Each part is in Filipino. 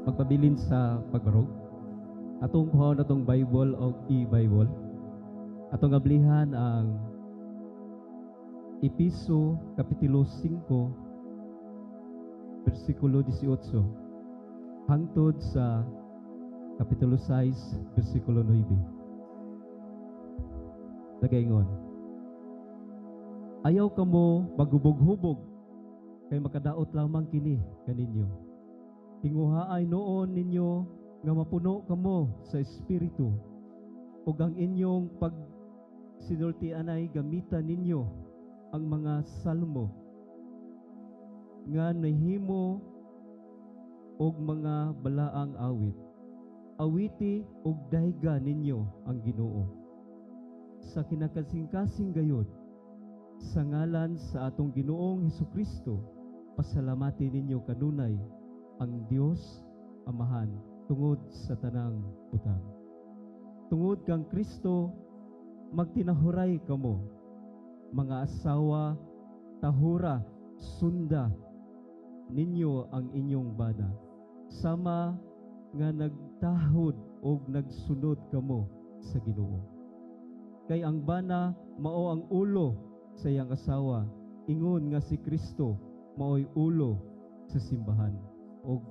magpabilin sa pagbarog. Atong kuhaon atong Bible o e-Bible. Atong ablihan ang Episo Kapitulo 5 versikulo 18 hangtod sa Kapitulo 6 versikulo 9. Nagaingon, ayaw kamo magubog-hubog kay makadaot lamang kini kaninyo. Tinguhaay noon ninyo nga mapuno kamo sa Espiritu ug ang inyong pagsinultianay gamitan ninyo ang mga salmo nga nahimo og mga balaang awit. Awiti ug dayga ninyo ang Ginoo sa kinakasing-kasing gayud. Sa ngalan sa atong Ginoong Hesukristo, pasalamati ninyo kanunay ang Dios Amahan tungod sa tanang butang. Tungod kang Kristo, magtinahuray kamo, mga asawa, tahura, sunda ninyo ang inyong bana, sama nga nagtahod o nagsunod kamo sa Ginoo. Kay ang bana mao ang ulo sa iyang asawa, ingon nga si Kristo mao'y ulo sa simbahan, o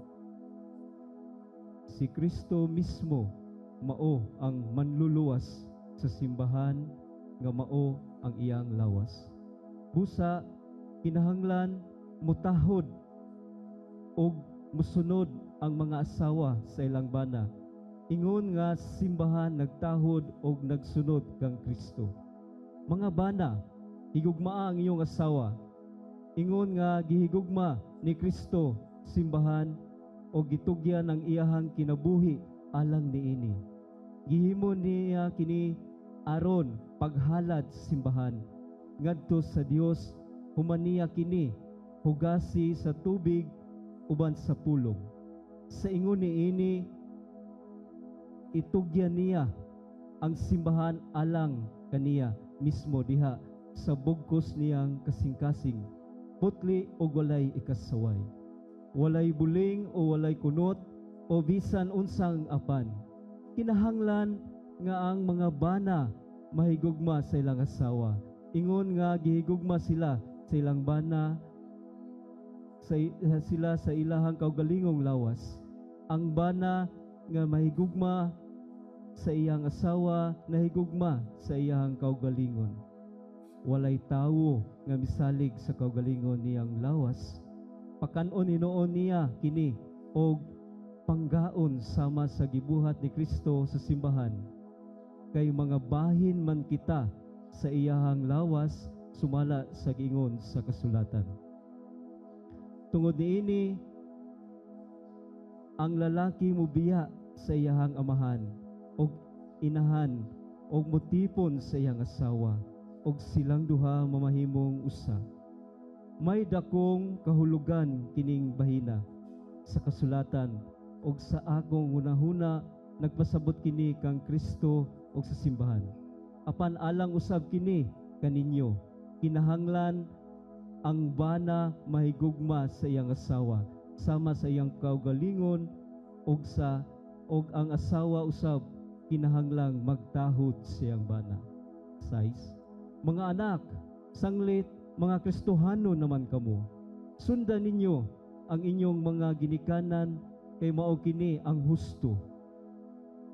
si Kristo mismo mao ang manluluwas sa simbahan nga mao ang iyang lawas. Busa kinahanglan mutahod og musunod ang mga asawa sa ilang bana, ingon nga simbahan nagtahod og nagsunod kang Kristo. Mga bana, higugmaa ang iyong asawa, ingon nga gihigugma ni Kristo simbahan o gitugyan ang iyahang kinabuhi alang niini. Gihimo niya kini aron paghalad simbahan ngadto sa Dios, humaniya kini hugasi sa tubig uban sa pulong. Sa ingon niini itugyan niya ang simbahan alang kaniya mismo diha sa bugkos niyang kasing-kasing, putli o walay ikasaway, walay buling o walay kunot o bisan unsang apan. Kinahanglan nga ang mga bana mahigugma sa ilang asawa, ingon nga gihigugma sila sa ilang bana sila sa ilahang kaugalingong lawas. Ang bana nga mahigugma sa iyang asawa nahigugma sa iyang kaugalingon. Walay tawo nga misalig sa kaugalingon niyang lawas. Pakanon hinuon niya kini og panggaon sama sa gibuhat ni Kristo sa simbahan. Kay mga bahin man kita sa iyahang lawas sumala sa giingon sa kasulatan. Tungod niini ang lalaki mubiya sa iyahang amahan og inahan og mutipon sa iyang asawa, og silang duha mamahimong usa. May dakong kahulugan kining bahina sa kasulatan, og sa akong hunahuna nagpasabot kini kang Kristo og sa simbahan. Apan alang usab kini kaninyo, kinahanglan ang bana mahigugma sa iyang asawa sama sa iyang kaugalingon, og ang asawa usab kinahanglang magtahod sa iyang bana. 6. Mga anak, sanglit mga Kristohano naman kamo. Sundan ninyo ang inyong mga ginikanan, kay mao kini ang husto.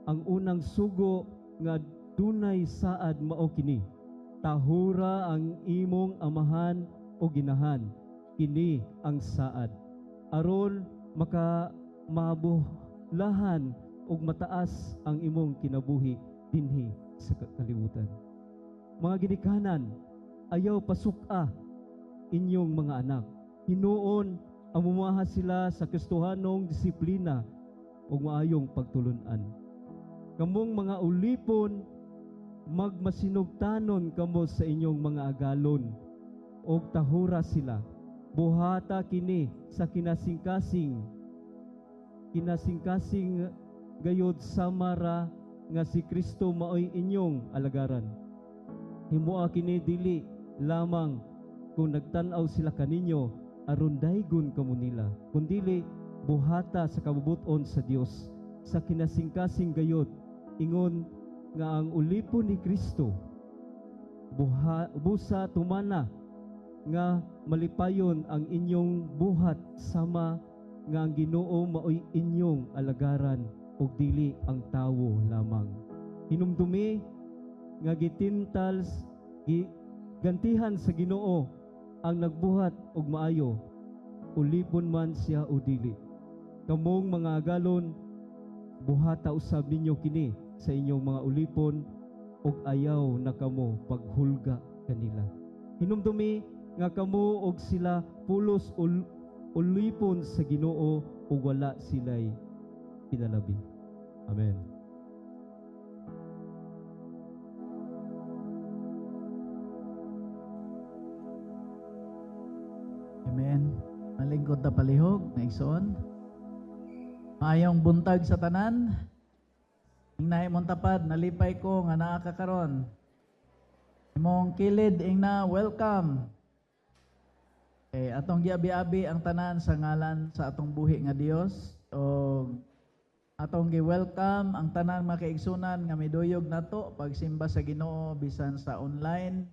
Ang unang sugo nga dunay saad mao kini. Tahura ang imong amahan o ginahan, kini ang saad. Aron mabuhlahan og mataas ang imong kinabuhi dinhi sa kalibutan. Mga ginikanan, ayaw pasuka inyong mga anak. Hinuon ang mumaha sila sa Kristohanong disiplina o maayong pagtulunan. Kamong mga ulipon, magmasinugtanon kamo sa inyong mga agalon o tahura sila. Buhata kini sa kinasingkasing gayod samara nga si Kristo maoy inyong alagaran. Himoa kini dili lamang kung nagtan-aw sila kaninyo aron daygon kamo nila, kundili buhata sa kabubuton sa Dios sa kinasingkasing gayod ingon nga ang ulipon ni Kristo busa tumana nga malipayon ang inyong buhat sama nga ang Ginoo maoy inyong alagaran ug dili ang tawo lamang. Hinumdumi nga gantihan sa Ginoo ang nagbuhat og maayo, ulipon man siya o dili. Kamong mga agalon, buhata usab ninyo kini sa inyong mga ulipon ug ayaw na kamo paghulga kanila. Hinumdumi nga kamo og sila pulos ulipon sa Ginoo ug wala sila'y pinalabi. Amen. Amen. Malingkod na palihog, na igsoon. Maayong buntag sa tanan. Ingna imong tapad, nalipay ko nga nakakaron. Imong kilid, ingna welcome. Atong giabi-abi ang tanan sa ngalan sa atong buhi nga Dios. O atong gi-welcome ang tanan makaigsunan nga miduyog nato pagsimba sa Ginoo bisan sa online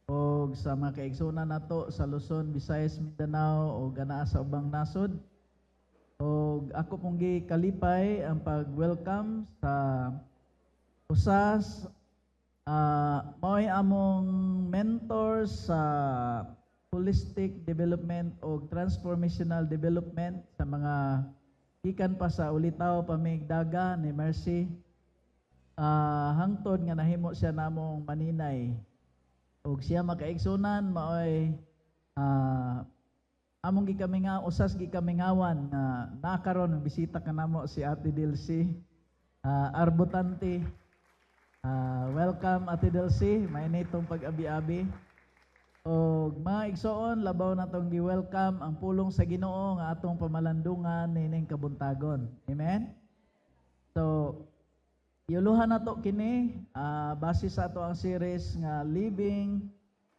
o sa mga kaigsunan nato sa Luzon, Visayas, Mindanao o ganaa sa ubang nasod. O ako pong gikalipay ang pag-welcome sa usas mo'y among mentors sa holistic development o transformational development sa mga gikan pa sa Ulitaw Pamigdaga ni Mercy hangtod nga nahimo siya namong maninay. Og siya makaigsunan maoy among usas gikamingawan nga nakaron bisita kanamo si Ate Dilcy Arbutante. Welcome Ate Dilcy, mainitong pag-abi-abi. Og mga igsoon labaw natong gi-welcome ang pulong sa Ginoo nga atong pamalandungan nining kabuntagon. Amen. So iuluhan nato kini base sa ato ang series nga Living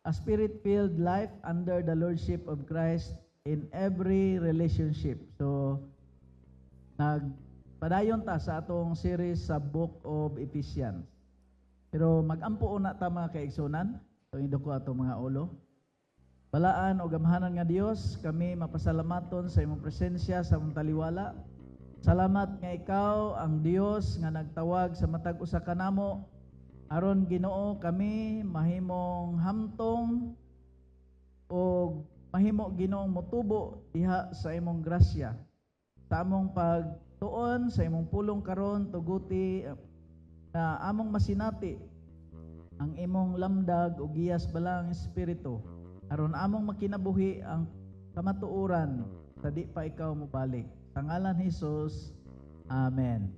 a Spirit-Filled Life Under the Lordship of Christ in Every Relationship. So nagpadayon ta sa atong series sa Book of Ephesians. Pero magampo una ta mga kaigsunan, tuwing ko atong mga ulo. Balaan o gamhanan nga Dios, kami mapasalamaton sa imong presensya sa imong taliwala. Salamat nga ikaw ang Dios nga nagtawag sa matag usa kanamo aron Ginoo kami mahimong hamtong o mahimo Ginoong motubo diha sa imong grasya. Sa among pagtuon sa imong pulong karon tuguti na among masinati ang imong lamdag o giyas balang espiritu aron among makinabuhi ang kamatuoran sa di pa ikaw mobalik. Sa ngalan Jesus, Amen.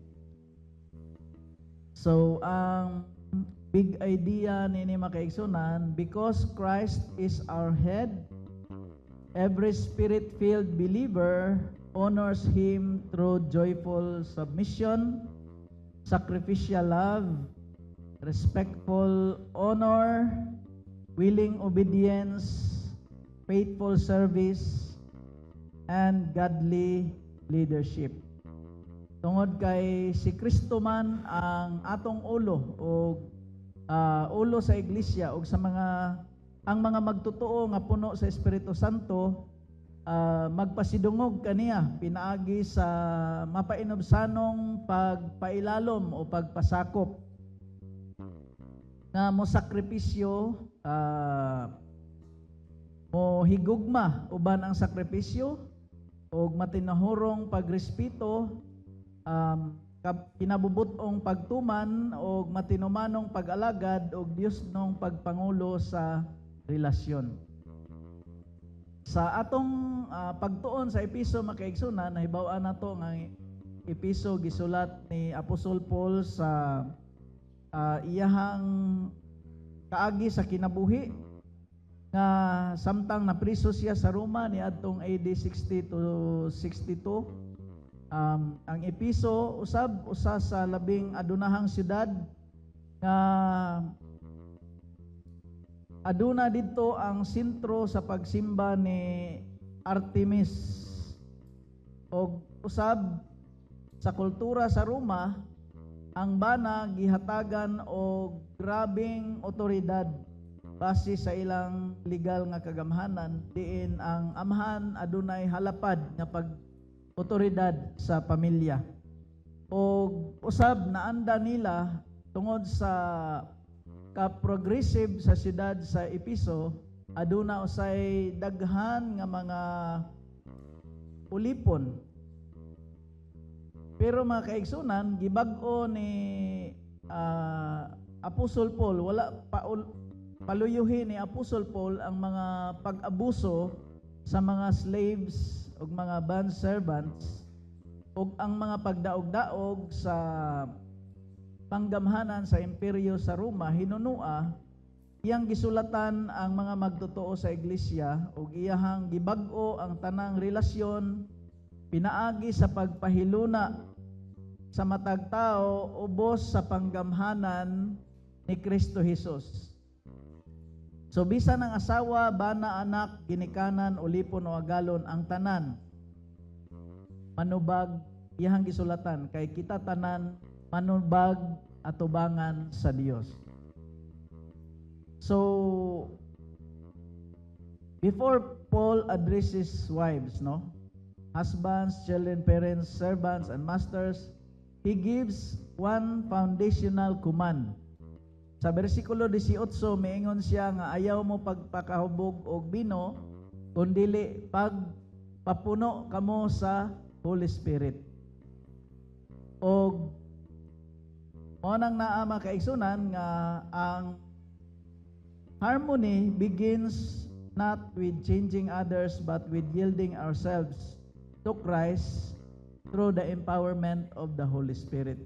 So, ang big idea nini makaigsunan, because Christ is our head, every spirit-filled believer honors Him through joyful submission, sacrificial love, respectful honor, willing obedience, faithful service, and godly leadership. Tungod kay si Kristo man ang atong ulo o ulo sa iglesia o sa ang mga magtotoo nga puno sa Espiritu Santo magpasidungog kaniya pinaagi sa mapainobsanong pagpailalom o pagpasakop na mo sakripisyo mo higugma uban ang sakripisyo og matinahurong pagrespeto kinabubutong pagtuman og matinumanong pag-alagad og Dios nung pagpangulo sa relasyon. Sa atong pagtuon sa episo makaigsunan nahibaw-an nato nga episo gisulat ni Apostol Paul sa iyahang kaagi sa kinabuhi nga samtang napriso siya sa Roma ni adtong AD 60 to 62. Ang episo usa sa labing adunahang syudad nga aduna didto ang sentro sa pagsimba ni Artemis Og usab sa kultura sa Roma, ang bana gihatagan og grabing otoridad base sa ilang legal nga kagamhanan, diin ang amahan adunay halapad nga pag-otoridad sa pamilya. O usab naanda nila tungod sa ka-progressive sa siyudad sa Episo, aduna usay daghan nga mga ulipon. Pero mga kaigsunan, gibag-o ni Apostol Paul, wala paluyuhin ni Apostol Paul ang mga pag-abuso sa mga slaves o mga bond servants o ang mga pagdaog-daog sa panggamhanan sa imperyo sa Roma. Hinunua iyang gisulatan ang mga magtotoo sa iglesia o iyahang gibag-o ang tanang relasyon pinaagi sa pagpahiluna sa matag tao ubos sa panggamhanan ni Kristo Jesus. So bisan ang asawa, bana, anak, ginikanan, ulipon o agalon, ang tanan manubag iyang gisulatan kay kita tanan manubag atubangan sa Dios. So before Paul addresses wives, no, husbands, children, parents, servants, and masters, he gives one foundational command. Sa bersikulo 18, miingon siya nga ayaw mo pagpakahubog og bino, kundili pagpapuno kamo sa Holy Spirit. Og mo nang naama kaigsunan nga ang harmony begins not with changing others but with yielding ourselves to Christ through the empowerment of the Holy Spirit.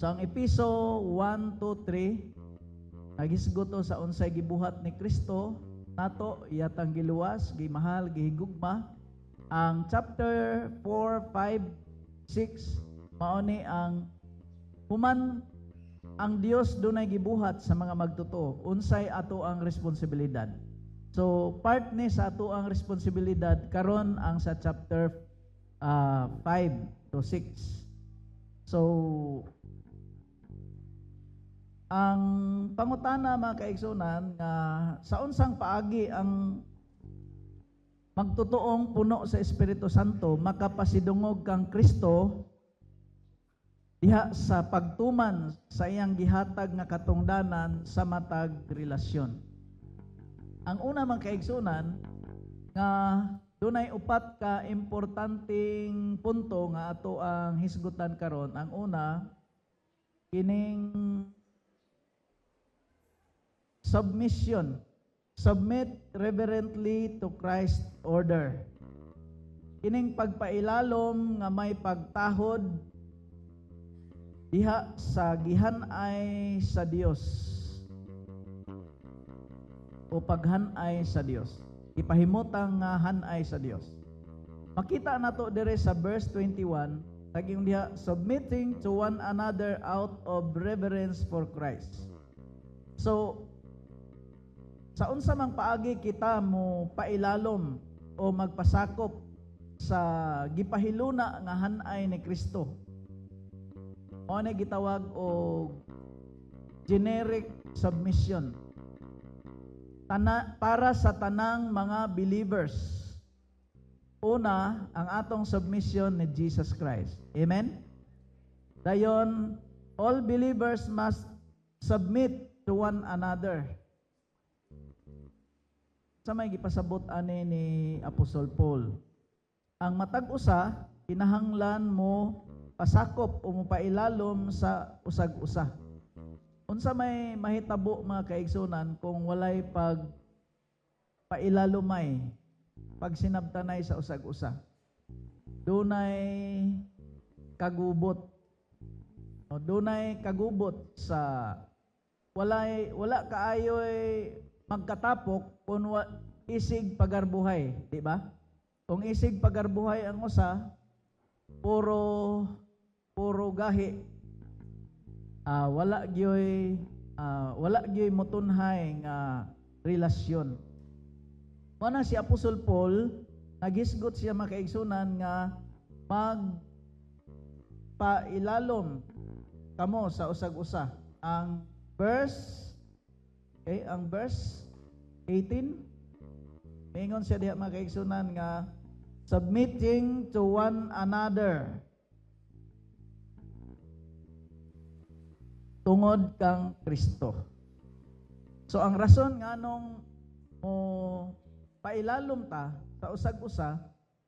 So ang Episo 1, 2, 3 nagisguto sa unsay gibuhat ni Kristo nato iyatang giluwas, gimahal, gihigugma. Ang chapter 4, 5, 6 mao ni ang human ang Dios dunay gibuhat sa mga magtotoo. Unsay ato ang responsibilidad. So part ni sa ato ang responsibilidad karon ang sa chapter 5 to 6. So ang pangutana mga kaigsunan nga sa unsang paagi ang magtutoong puno sa Espiritu Santo makapasidungog kang Kristo diha sa pagtuman sa iyang gihatag nga katungdanan sa matag relasyon. Ang una mga kaigsunan nga dunay upat ka importanteng punto nga ato ang hisgutan karon. Ang una kining submission. Submit reverently to Christ's order. Kining pagpailalom nga may pagtahod diha sa gihanay sa Dios o paghanay sa Dios. Ipahimutang nga hanay sa Dios. Makita nato dire sa verse 21, taging diha, submitting to one another out of reverence for Christ. So sa unsa mang paagi kita mo pailalom o magpasakop sa gipahiluna nga hanay ni Kristo. O na gitawag og generic submission. Para sa tanang mga believers. Una, ang atong submission ni Jesus Christ. Amen? Dayon, all believers must submit to one another. Sa may gipasabot ani ni Apostol Paul. Ang matag usa kinahanglan mo pasakop o mopailalom sa usag-usa. Unsa may mahitabo mga kaigsunan kung walay pailalumay, pagsinabtanay sa usag-usa. Dunay kagubot. O dunay kagubot sa wala kaayoy magkatapok kung isig pagarbuhay, di ba? Kung isig pagarbuhay ang usa, puro gahi. Wala gyoy motunhay nga relasyon. Muna si Apostol Paul nagisgot siya mga kaigsunan nga magpailalom kamo sa usag-usa. Ang verse 18 mingon siya diha mga kaigsunan nga submitting to one another tungod kang Kristo. So ang rason nganong mo pailalom ta sa usag-usa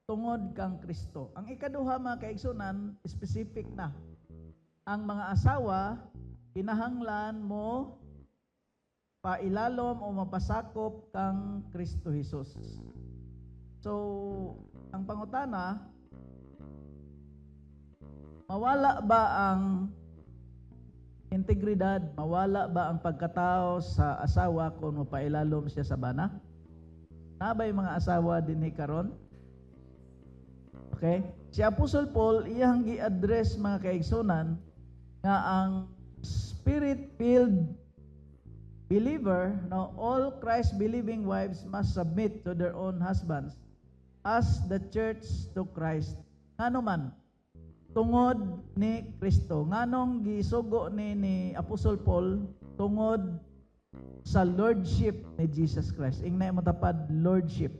tungod kang Kristo. Ang ikaduha mga kaigsunan, specific na. Ang mga asawa kinahanglan mo pailalom o mapasakop kang Kristo Jesus. So, ang pangutana, mawala ba ang integridad, mawala ba ang pagkatao sa asawa kung mapailalom siya sa bana? Nabay mga asawa din karon? Okay? Si Apostle Paul, iyang gi-address mga kaigsunan nga ang spirit-filled believer, now all Christ-believing wives must submit to their own husbands as the church to Christ. Ngano man? Tungod ni Kristo. Nganong gisugo ni Apostle Paul tungod sa lordship ni Jesus Christ. Ingnay mo tapad lordship.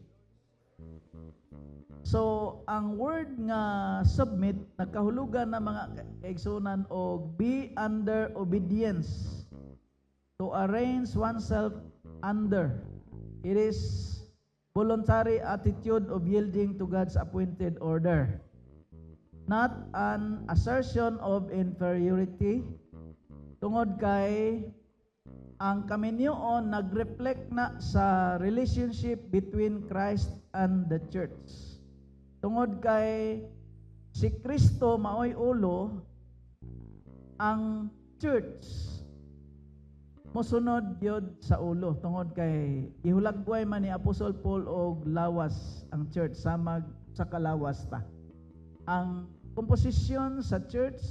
So, ang word nga submit, nagkahulugan na mga kaigsunan o be under obedience, to arrange oneself under. It is voluntary attitude of yielding to God's appointed order. Not an assertion of inferiority. Tungod kay ang kaminyoon nag-reflect na sa relationship between Christ and the church. Tungod kay si Kristo maoy ulo, ang church mosunod yod sa ulo. Tungod kay ihulagway man ni Apostle Paul og lawas ang church samag sa kalawas ta. Ang komposisyon sa church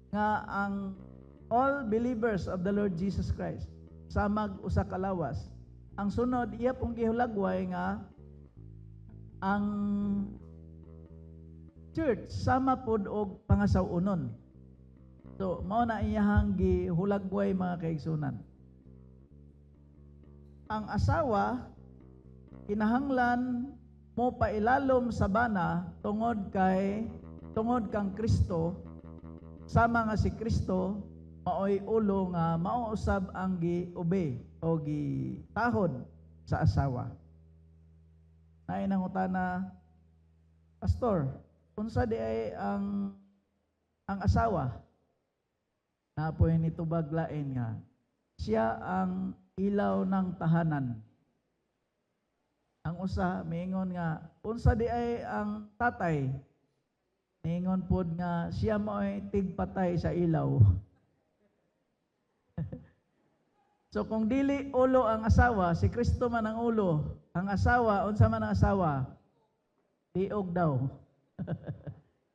nga ang all believers of the Lord Jesus Christ samag usa ka lawas. Ang sunod iya pong gihulagway nga ang church sama pod og pangasawunon. So mao na iyahang gihulagway mga kaigsunan. Ang asawa kinahanglan mo pailalom sa bana tungod kang Kristo, sama nga si Kristo maoy ulo nga mauusab ang gi-obey o gitahod sa asawa. Naay nangutana, Pastor, unsa di ay ang asawa na po'y nitubag lain nga siya ang ilaw ng tahanan. Ang usa miingon nga unsa di ay ang tatay, miingon pod nga siya mo'y tigpatay sa ilaw. So kung dili ulo ang asawa, si Kristo man ang ulo, ang asawa unsa man ang asawa? Liog daw.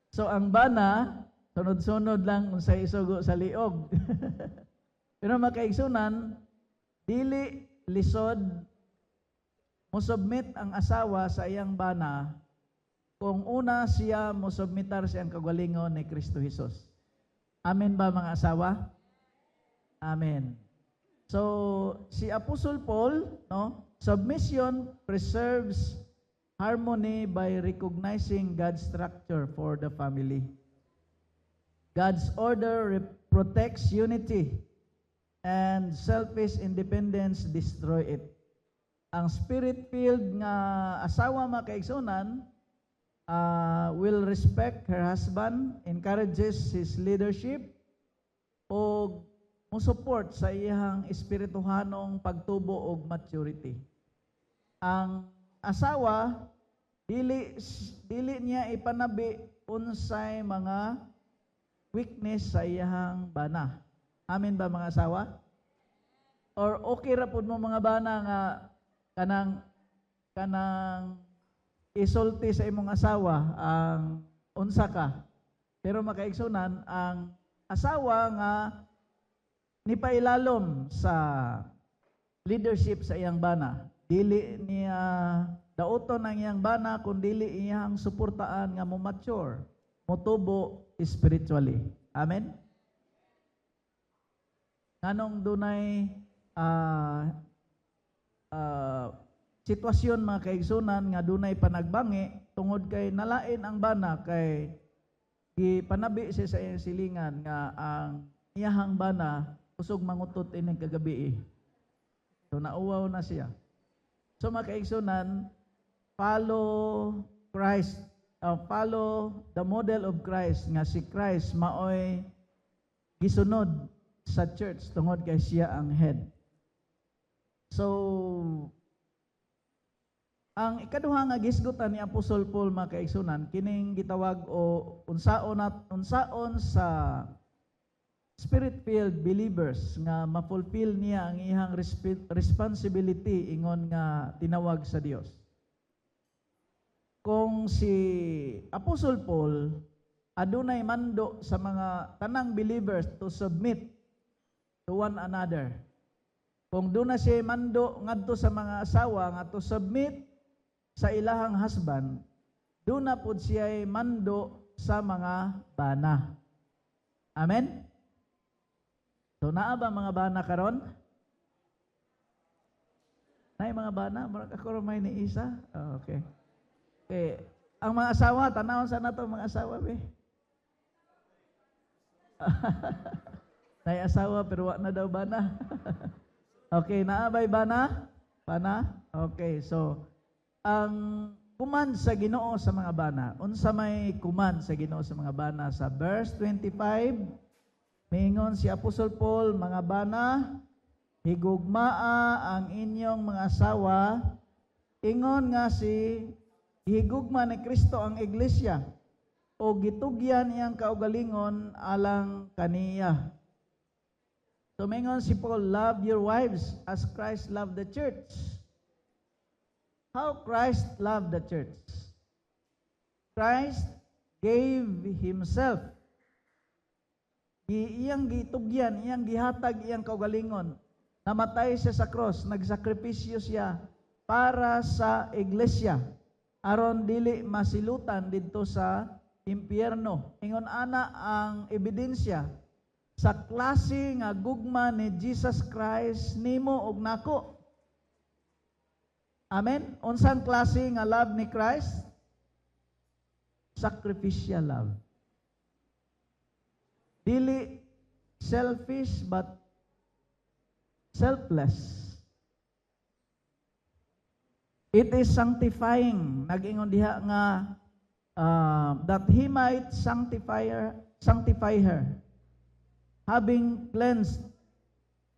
So ang bana sunod-sunod lang sa isugo sa liog. Pero makaigsunan, dili lisod musubmit ang asawa sa iyang bana kung una siya musubmitar sa iyang kagalingon ni Kristo Jesus. Amen ba mga asawa? Amen. So si Apostle Paul, no, submission preserves harmony by recognizing God's structure for the family. God's order protects unity and selfish independence destroy it. Ang spirit-filled nga asawa makaigsunan will respect her husband, encourages his leadership, o musupport sa iyang espirituhanong pagtubo og maturity. Ang asawa dili niya ipanabi unsay mga weakness sa iyang bana. Amen ba mga asawa? Or okay ra pud mo mga bana nga kanang isulti sa imong asawa ang unsa ka. Pero makaigsunan ang asawa nga nipailalom sa leadership sa iyang bana. Dili dauton ang iyang bana kun dili iyang suportaan nga mo mature, motubo spiritually. Amen. Nganong dunay sitwasyon mga kaigsunan nga dunay panagbangi tungod kay nalain ang bana kay gipanabi siya sa iyang silingan nga ang iyahang bana usog mangutot ining kagabi. So nauwaw na siya. So mga kaigsunan, follow Christ, follow the model of Christ nga si Christ maoy gisunod sa church tungod kay siya ang head. So ang ikaduha nga gisgutan ni Apostol Paul mga kaigsunan kining gitawag o unsaon sa Spirit-filled believers nga ma-fulfill niya ang iyang responsibility ingon nga tinawag sa Dios. Kung si Apostle Paul adunay mando sa mga tanang believers to submit to one another. Kung doon na siya mando ngadto sa mga asawa nga to submit sa ilahang husband, doon na po siya mando sa mga bana. Amen? So naa ba mga bana karon? Nay mga bana, murag ako may ni isa. Oh, okay. Okay, ang mga asawa, tanawon sa nato mga asawa be. Nay asawa pero wa na daw bana. Okay, naa ba'y bana? Bana? Okay, so ang kuman sa Ginoo sa mga bana. Unsa may kuman sa Ginoo sa mga bana sa verse 25? Mingon si Apostol Paul, mga bana, higugmaa ang inyong mga asawa, ingon nga si higugma ni Kristo ang iglesia, o gitugyan iyang kaugalingon alang kaniya. So mingon si Paul, love your wives as Christ loved the church. How Christ loved the church? Christ gave Himself. Iyang gitugyan, iyang gihatag, iyang kaugalingon. Namatay siya sa cross, nagsakripisyo siya para sa iglesia. Aron dili masilutan didto sa impyerno. Ingon ana ang ebidensya sa klase nga gugma ni Jesus Christ nimo ug nako. Amen? Unsang klase nga love ni Christ? Sacrificial love. Dili selfish but selfless. It is sanctifying. Nag-ingon diha nga that He might sanctify her, having cleansed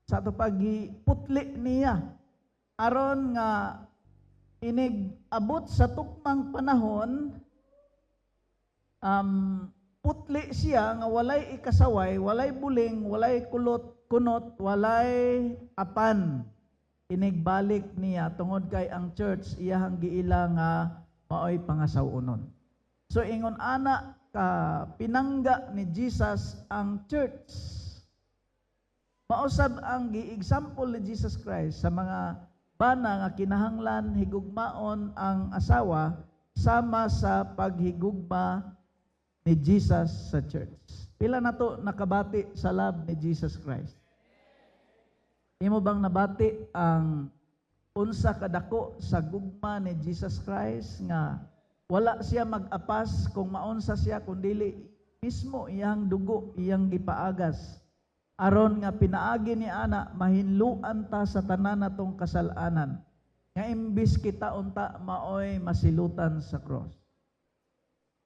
sa ito pagiputli niya aron nga inig abot sa tukmang panahon putli siya nga walay ikasaway, walay buling, walay kunot, walay apan. Inigbalik niya tungod kay ang church iyahang giila nga maoy pangasawunon. So ingon ana ka pinangga ni Jesus ang church. Mausab ang gi-example ni Jesus Christ sa mga bana nga kinahanglan higugmaon ang asawa sama sa paghigugma ni Jesus sa church. Pila na to nakabati sa love ni Jesus Christ? Imo bang nabati ang unsa kadako sa gugma ni Jesus Christ nga wala siya mag-apas kung maunsa siya kundili mismo iyang dugo iyang gipaagas aron nga pinaagi ni ana mahinluan ta sa tanan natong kasalanan nga imbis kita unta maoy masilutan sa cross.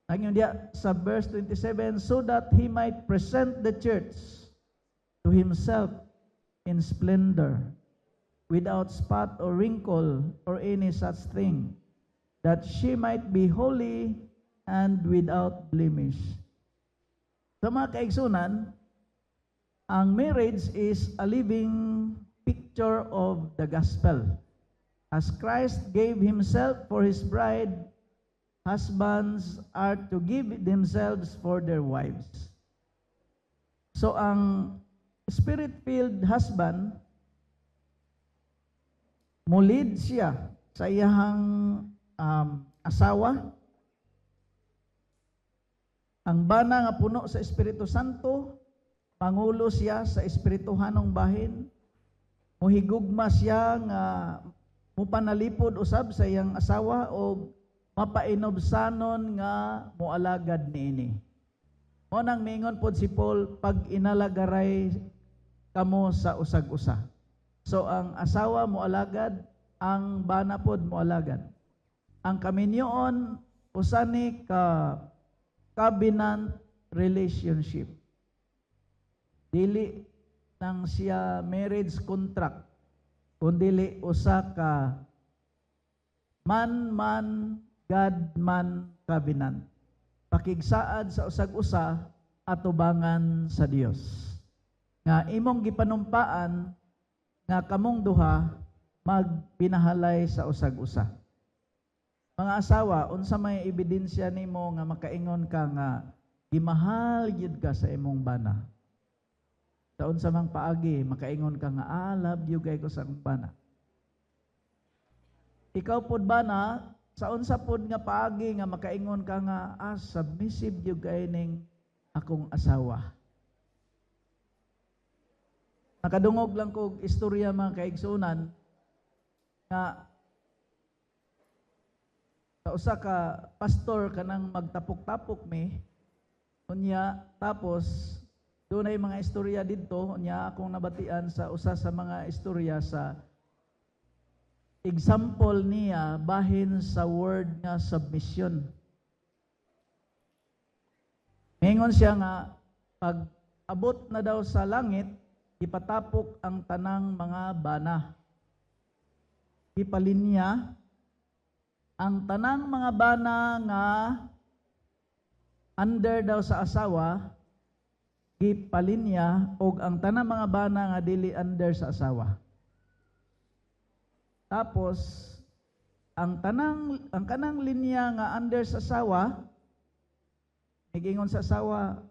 Ang diya sa verse 27, so that He might present the church to Himself in splendor, without spot or wrinkle or any such thing, that she might be holy and without blemish. Sa mga kaigsunan, ang marriage is a living picture of the gospel. As Christ gave Himself for His bride, husbands are to give themselves for their wives. So ang spirit-filled husband, mulid siya sa iyahang asawa. Ang bana nga puno sa Espiritu Santo, pangulo siya sa espirituhanong bahin. Muhigugma siya nga mupanalipod usab sa iyang asawa o mapainobsanon nga mualagad niini. Mo nang mingon pod si Paul, pag inalagaray kamo sa usag-usa. So ang asawa mualagad, ang bana pod mualagad. Ang kaminyoon usani ka covenant relationship. Dili nang siya marriage contract, kundili usa ka man, God-man covenant. Pakigsaad sa usag-usa atubangan sa Dios. Nga imong gipanumpaan nga kamong duha magpinahalay sa usag-usa. Mga asawa, unsa may ebidensya nimo nga makaingon ka nga gimahal gyud ka sa imong bana? Sa unsa mang paagi makaingon ka nga love you kay ko sa akong bana? Ikaw pod bana, sa unsa pod nga paagi nga makaingon ka nga submissive gyud kay ning akong asawa? Nakadungog lang kog istorya mga kaigsunan nga sa usa ka pastor kanang magtapok-tapok mi unya, tapos dunay mga istorya didto unya akong nabatian sa usa sa mga istorya sa example niya bahin sa word nga submission. Mingon siya nga pag abot na daw sa langit ipatapok ang tanang mga bana. Ipalinya ang tanang mga bana nga under daw sa asawa, ipalinya og ang tanang mga bana nga dili under sa asawa. Tapos ang kanang linya nga under sa asawa, nagingon sa asawa,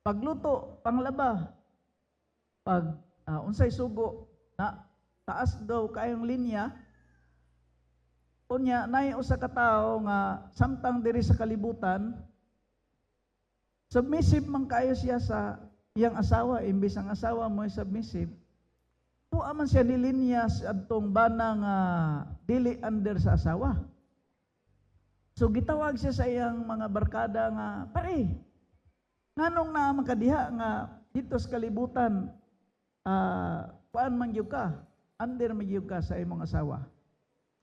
pagluto, panglaba, pag unsay sugo na taas daw kayong linya, unya nay usa ka tawo nga samtang diri sa kalibutan submissive man kayo siya sa iyang asawa, imbis ang asawa mo ay submissive. Tuwa man siya nilinya sa adtong bana nga dili under sa asawa. So gitawag siya sa iyang mga barkada nga, pare, nganong na makadiha nga dito sa kalibutan kuan man gyud ka, under man gyud ka sa imong asawa.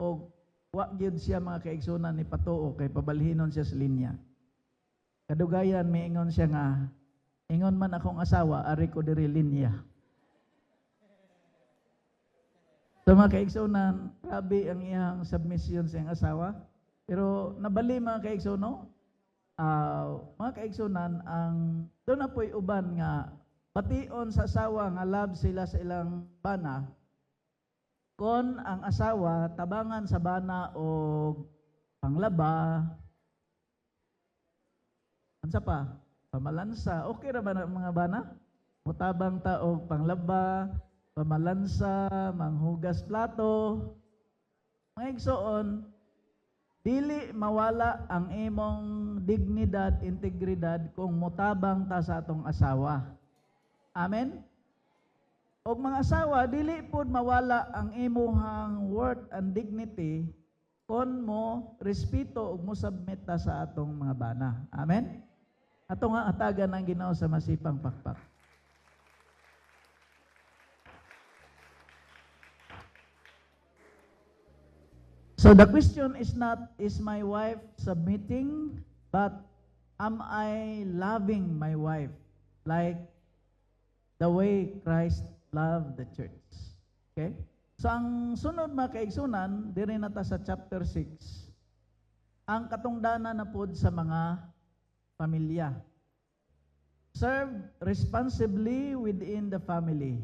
O wa gyud siya mga kaigsunan ni patuo kay pabalhinon siya sa linya. Kadugayan miingon siya nga, ingon man akong asawa, ari ko diri linya. So mga kaigsunan, grabe ang iyang submission sa iyang asawa. Pero nabali mga kaigsuno, mga kaigsunan, ang doon na po'y uban nga, pation sa asawa nga love sila sa ilang bana, kon ang asawa tabangan sa bana o panglaba, ansa pa, pamalansa, okay ra ba na mga bana? Mutabang ta og panglaba, pamalansa, manghugas plato. Mga igsoon, dili mawala ang imong dignidad, integridad kung mutabang ta sa atong asawa. Amen? Og mga asawa, dili pod mawala ang imuhang worth and dignity kon mo respeto ug mo submit ta sa atong mga bana. Amen? Ato nga atagan ang Ginoo sa masipang pakpak. So the question is not, is my wife submitting, but am I loving my wife like the way Christ loved the church? Okay? So ang sunod mga kaigsunan, diri na ta sa chapter 6, ang katungdanan na pod sa mga pamilya. Serve responsibly within the family.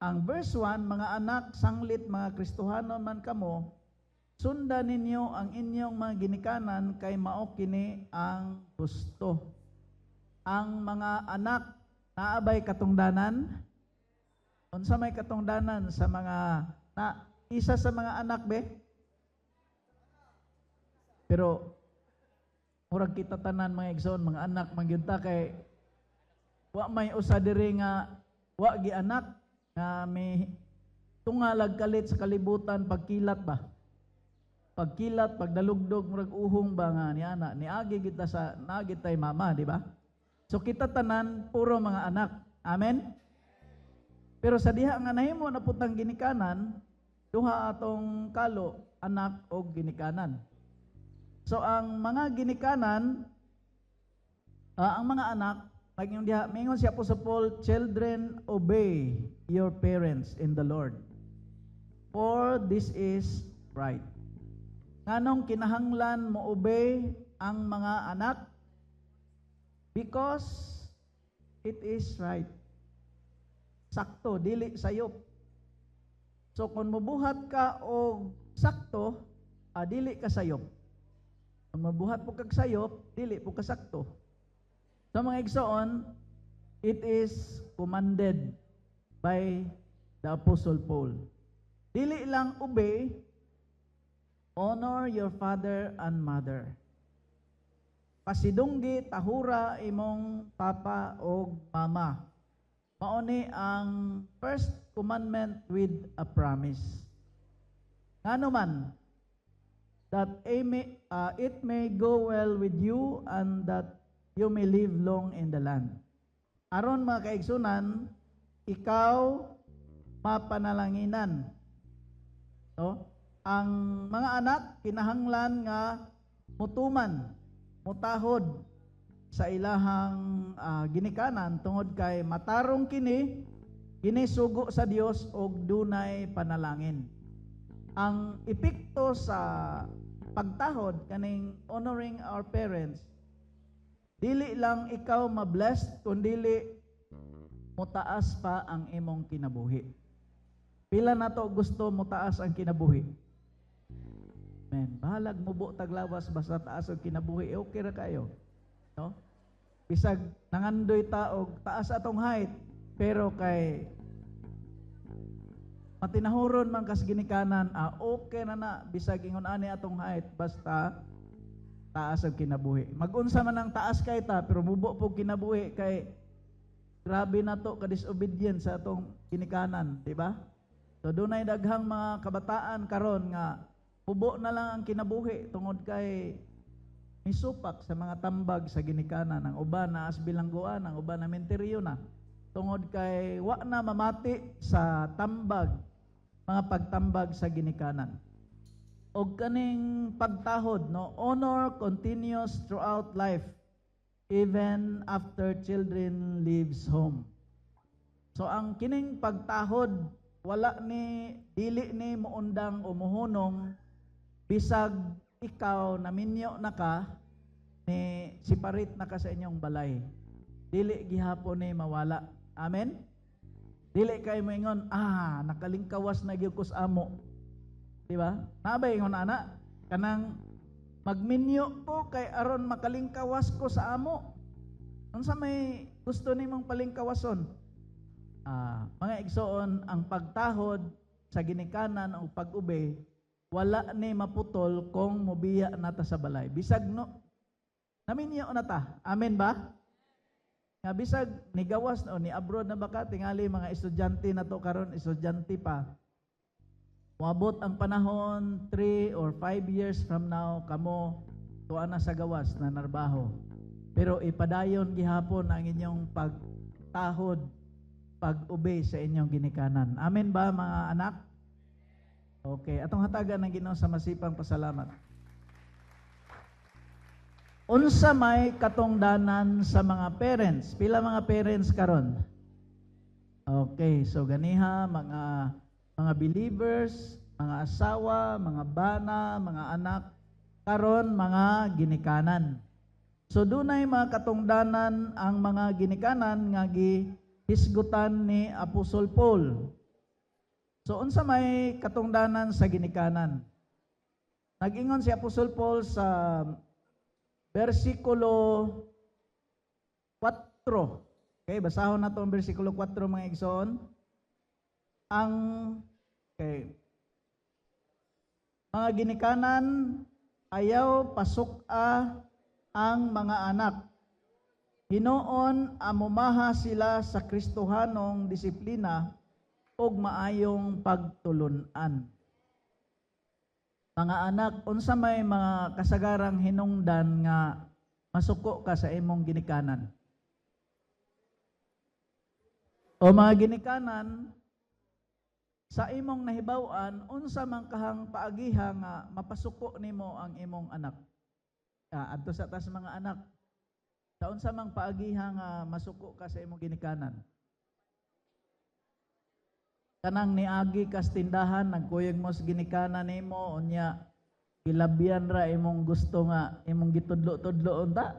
Ang verse 1, mga anak, sanglit mga Kristohanon man kamo, sundan ninyo ang inyong mga ginikanan kay mao kini ang gusto. Ang mga anak naabay katungdanan. Unsa may katungdanan sa mga isa sa mga anak be? Pero murag kita tanan mga igsoon, mga anak magyunta kay wa may usa diri nga wa gi anak nga may tungalag kalit sa kalibutan pagkilat ba. Pagkilat, pagdalugdog, murag uhong ba nga ni ana, niagi kita sa nagitay mama, di ba? So kita tanan puro mga anak. Amen. Pero sa diha nga nahimo na putang ginikanan, duha atong kalo, anak o ginikanan. So ang mga ginikanan, ang mga anak, pag yung diha, mingon si Apostle Paul, children, obey your parents in the Lord. For this is right. Nganong kinahanglan mo obey ang mga anak? Because it is right. Sakto, dili sayop. So kung mabuhat ka o sakto, dili ka sayop. Kung mabuhat po kag sayop, dili po ka sakto. Sa mga igsoon, it is commanded by the Apostle Paul. Dili lang obey, honor your father and mother. Pasidunggi, tahura imong papa o mama. Mauni ang first commandment with a promise. Ngano man, that it may go well with you and that you may live long in the land. Aron mga kaigsunan, ikaw mapanalanginan. No? Ang mga anak kinahanglan nga mutuman, mutahod sa ilahang ginikanan tungod kay matarong kini sugo sa Dios og dunay panalangin. Ang epekto sa pagtahod kaning honoring our parents, dili lang ikaw ma-blessed kundi mutaas pa ang imong kinabuhi. Pila nato gusto mutaas ang kinabuhi? Men, bahalag mubo taglawas basta taas ang kinabuhi, okay ra kayo. No? Bisag nangandoy ta og taas atong height, pero kay matinahuron man kas ginikanan, okay na bisag ingon ani atong height basta taas ang kinabuhi. Mag-unsa man ang taas kay ta pero mubo po kinabuhi kay grabe na to ka disobedient sa atong ginikanan, di ba? So dunay daghang mga kabataan karon nga ubo na lang ang kinabuhi tungod kay misupak sa mga tambag sa ginikanan. Ang uban na asbilangguan, ang uban na menteryo na. Tungod kay wa na mamati sa tambag, mga pagtambag sa ginikanan. Og kaning pagtahod, no, honor continues throughout life, even after children leaves home. So ang kining pagtahod, wala ni, dili ni muundang o muhunong bisag ikaw naminyo na ka ni siparit na ka sa inyong balay. Dili gihapon ni mawala. Amen? Dili kay moingon, nakalingkawas na gyud ko sa amo. Di ba? Nabay ingon ana kanang magminyo ko kay aron makalingkawas ko sa amo. Unsa may gusto nimong palingkawason? Mga igsoon, ang pagtahod sa ginikanan o pag-ubay wala ni maputol kung mobiya nata sa balay. Bisag no, naminyo na ta. Amen ba? Nga bisag ni gawas o ni abroad na baka tingali mga estudyante na to karon, estudyante pa. Moabot ang panahon 3 or 5 years from now kamo tuwa na sa gawas na narbaho. Pero ipadayon gihapon ang inyong pagtahod, pag-obey sa inyong ginikanan. Amen ba mga anak? Okay, atong hatagan ng Ginoo sa masipang pasalamat. Unsa may katungdanan sa mga parents? Pila mga parents karon? Okay, so ganiha mga believers, mga asawa, mga bana, mga anak, karon mga ginikanan. So dunay mga katungdanan ang mga ginikanan nga gihisgutan ni Apostle Paul. So unsa may katungdanan sa ginikanan? Nag-ingon si Apostle Paul sa versikulo 4. Okay, basahon nato ang versikulo 4 mga igsoon. Mga ginikanan ayaw pasuk-a ang mga anak. Hinoon amumaha sila sa Kristohanong disiplina ug maayong pagtulunan. Mga anak, unsa may mga kasagarang hinungdan nga masuko ka sa imong ginikanan? O mga ginikanan, sa imong nahibaw-an, unsa man kahang paagiha nga mapasuko nimo ang imong anak? Adto sa tas mga anak, sa unsa mang paagiha nga masuko ka sa imong ginikanan? Kanang niagi kas tindahan, nagkuyog mo sa ginikanan nimo, unya ilabyan ra imong gusto nga imong gitudlo-tudlo unta.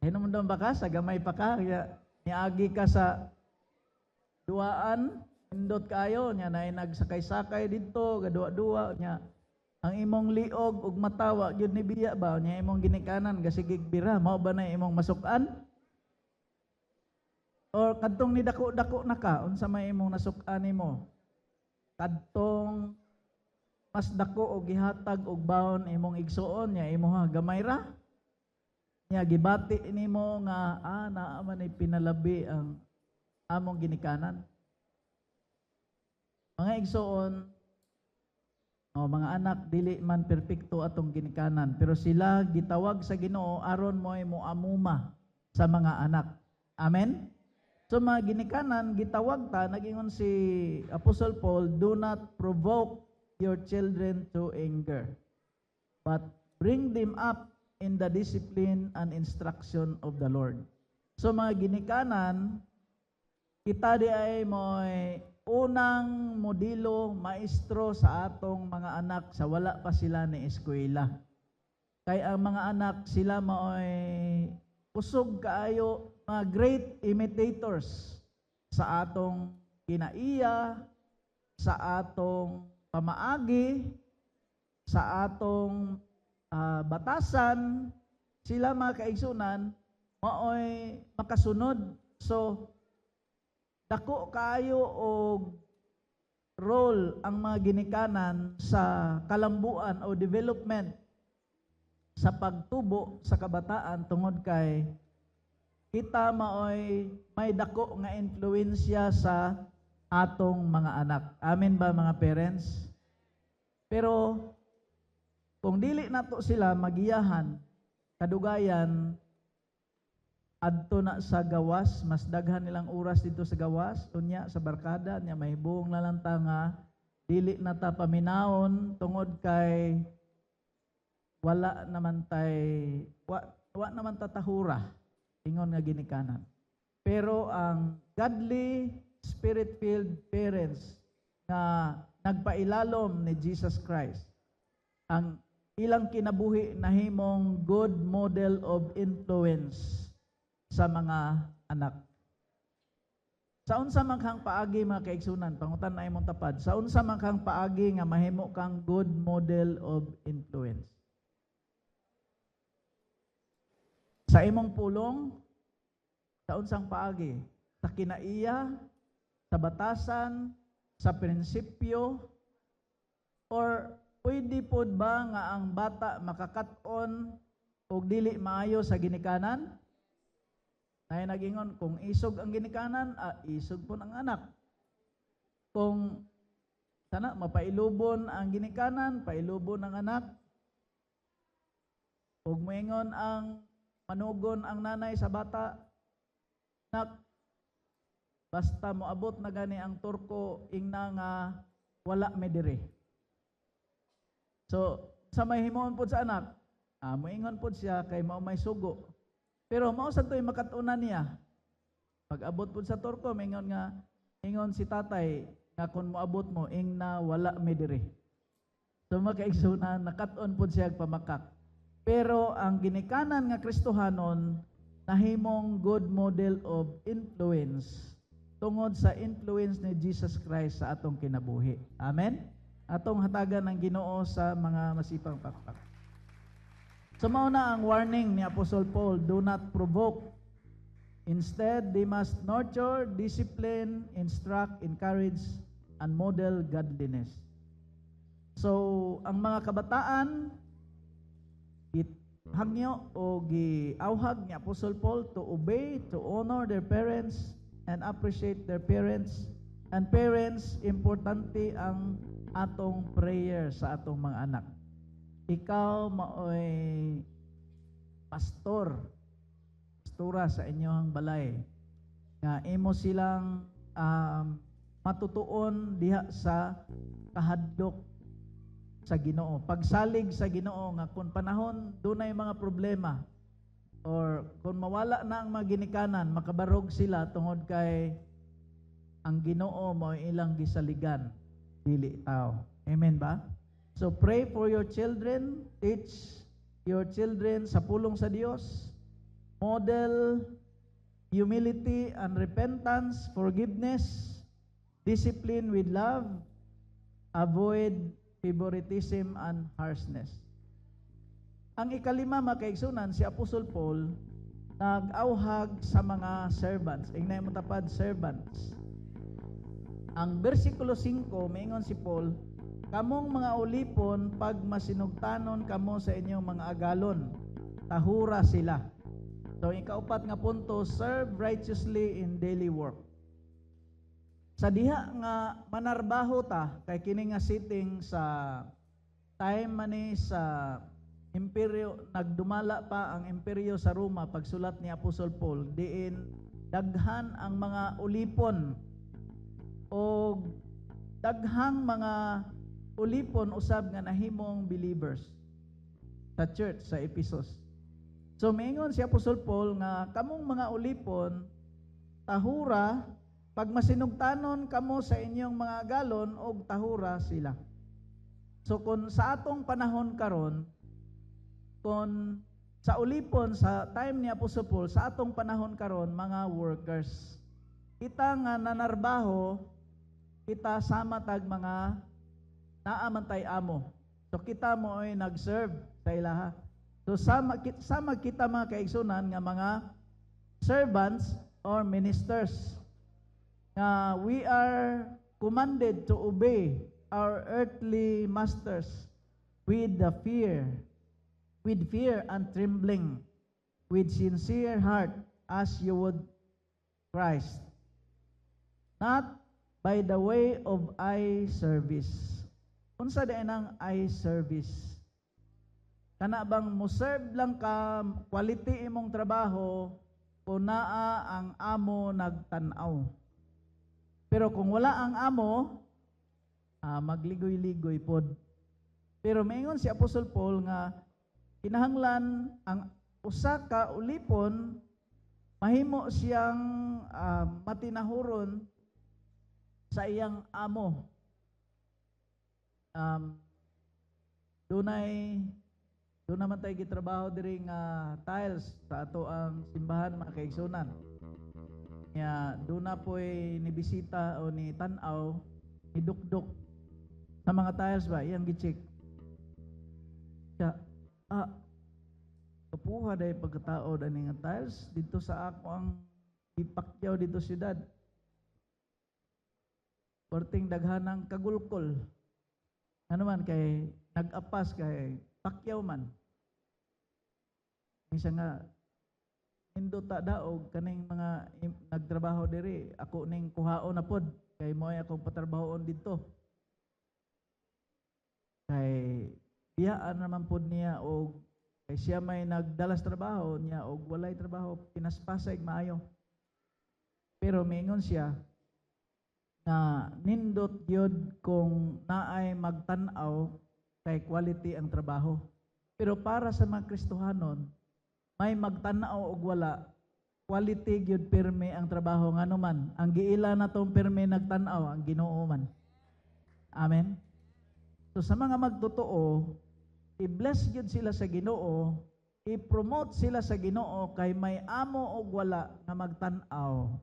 Hinom daw ba ka sa gamay pa ka? Niagi ka sa duaan, indot kayo nya nay nagsakay-sakay didto, gadua-dua nya. Ang imong liog ug matawa gyud ni biya ba nya imong ginikanan gasigig bira mao ba na imong masukan? Or kadtong ni dako-dako na ka unsa may imong nasukan nimo? Kadtong mas dako og gihatag og baon imong igsuon nya imong gamay ra? Nya gibati nimo nga naa man ay pinalabi ang among ginikanan. Mga igsuon, mga anak, dili man perpekto atong ginikanan, pero sila gitawag sa Ginoo aron mo'y moamuma sa mga anak. Amen? So mga ginikanan, gitawag ta, nagingon si Apostle Paul, do not provoke your children to anger, but bring them up in the discipline and instruction of the Lord. So mga ginikanan, kita di ay mo'y unang modelo, maestro sa atong mga anak sa wala pa sila ni eskwela. Kay ang mga anak sila maoy kusog kaayo, mga great imitators sa atong kinaiya, sa atong pamaagi, sa atong batasan. Sila mga kaigsunan maoy makasunod. So dako kaayo og role ang mga ginikanan sa kalambuan o development sa pagtubo sa kabataan tungod kay kita maoy may dako nga influensya sa atong mga anak. Amen ba mga parents? Pero kung dili nato sila magiyahan, kadugayan adto na sa gawas, mas daghan nilang oras dito sa gawas, unya sa barkada nya mahibong na lang ta nga dili na ta paminawon tungod kay wala naman wa naman ta tahura ingon nga ginikanan. Pero ang godly spirit-filled parents na nagpailalom ni Jesus Christ, ang ilang kinabuhi nahimong good model of influence sa mga anak. Sa unsa man kang paagi mga kaigsunan, pangutan na imong tapad, sa unsa man kang paagi nga mahimo kang good model of influence? Sa imong pulong, sa unsang paagi? Sa kinaiya, sa batasan, sa prinsipyo, or pwede pod ba nga ang bata makakat-on og dili maayo sa ginikanan? Ay nagingon, kung isog ang ginikanan, isog po ang anak. Kung sana mapailubon ang ginikanan, pailubon ang anak. Kung moingon ang manugon ang nanay sa bata, nak, basta moabot na gani ang turko, ingna nga wala medire. So, sa may himuon po sa anak, moingon po siya kay mao may sugo. Pero mao sa to'y makatunan niya. Pag abot po sa turko, ingon si tatay, nga kung moabot mo, ingna wala medire. So makaigsunan, nakat-on po siya pamakak. Pero ang ginikanan nga Kristohanon, nahimong good model of influence tungod sa influence ni Jesus Christ sa atong kinabuhi. Amen? Atong hatagan ng Ginoo sa mga masipang pakpak. So mauna ang warning ni Apostle Paul, do not provoke. Instead, they must nurture, discipline, instruct, encourage, and model godliness. So, ang mga kabataan, hangyo o giawhag ni Apostle Paul to obey, to honor their parents and appreciate their parents. And parents, importante ang atong prayer sa atong mga anak. Ikaw maoy pastora sa inyong balay nga imo silang matutuon diha sa kahadlok sa Ginoo. Pagsalig sa Ginoo nga kung panahon dunay mga problema or kung mawala na ang mga ginikanan, makabarog sila tungod kay ang Ginoo mo ilang gisaligan, dili tao. Amen ba? So pray for your children, teach your children sa pulong sa Dios, model humility and repentance, forgiveness, discipline with love, avoid favoritism and harshness. Ang ikalima, mga kaigsunan, si Apostle Paul nag-auhag sa mga servants. Ingnay mo tapad, servants. Ang versikulo 5, maingon si Paul, kamong mga ulipon, pag masinugtanon kamo sa inyong mga agalon, tahura sila. So, ikaupat nga punto, serve righteously in daily work. Sa diha nga manarbaho ta, kay kini nga sitting sa time mani sa imperyo, nagdumala pa ang imperyo sa Roma, pagsulat ni Apostle Paul, diin daghan ang mga ulipon o daghang mga ulipon usab nga nahimong believers sa church sa Ephesus. So maingon si Apostle Paul nga kamong mga ulipon tahura pag masinugtanon kamo sa inyong mga galon og tahura sila. So kung sa atong panahon karon, kung sa ulipon sa time ni Apostle Paul, sa atong panahon karon mga workers, kita nga nanarbaho, kita sama tag mga naamantay amo. So kita mo ay nag-serve sa ilaha. So sama kita mga kaigsunan nga mga servants or ministers. We are commanded to obey our earthly masters with fear and trembling, with sincere heart, as you would Christ, not by the way of eye service. Unsa din ang eye service? Kana bang mo-serve lang ka, quality imong trabaho, o naa ang amo nagtanaw. Pero kung wala ang amo, magligoy-ligoy pod. Pero maingon si Apostle Paul nga kinahanglan ang usa ka ulipon mahimo siyang matinahuron sa iyang amo. Doon naman tayo gitrabaho diri nga tiles sa ato ang simbahan mga kaigsunan. Doon na po'y nibisita o ni tanaw, ni dukduk sa mga tiles ba, iyang gicheck. Siya, kapuha dahil pagkatao dahil nga tiles, dito sa ako ang ipakyaw dito siyudad. Korting daghanang kagulkol. Ano man kay nag-apas kay pakyaw man. Isa nga indo ta daog kaning mga nagtrabaho diri, ako ning kuhaon na pod kay mo'y akong patrabahoon dito. Kay biyaan naman pod niya og kay siya may nagdalas trabaho niya og walay trabaho, pinaspasay maayo. Pero mingon siya na nindot gyud kung naay magtan-aw kay quality ang trabaho. Pero para sa mga Kristohanon, may magtan-aw og wala, quality gyud pirme ang trabaho nganuman. Ang giila natong pirme nagtan-aw ang Ginoo man. Amen. So sa mga magtotoo, i-bless gyud sila sa Ginoo, i-promote sila sa Ginoo kay may amo og wala nga magtan-aw.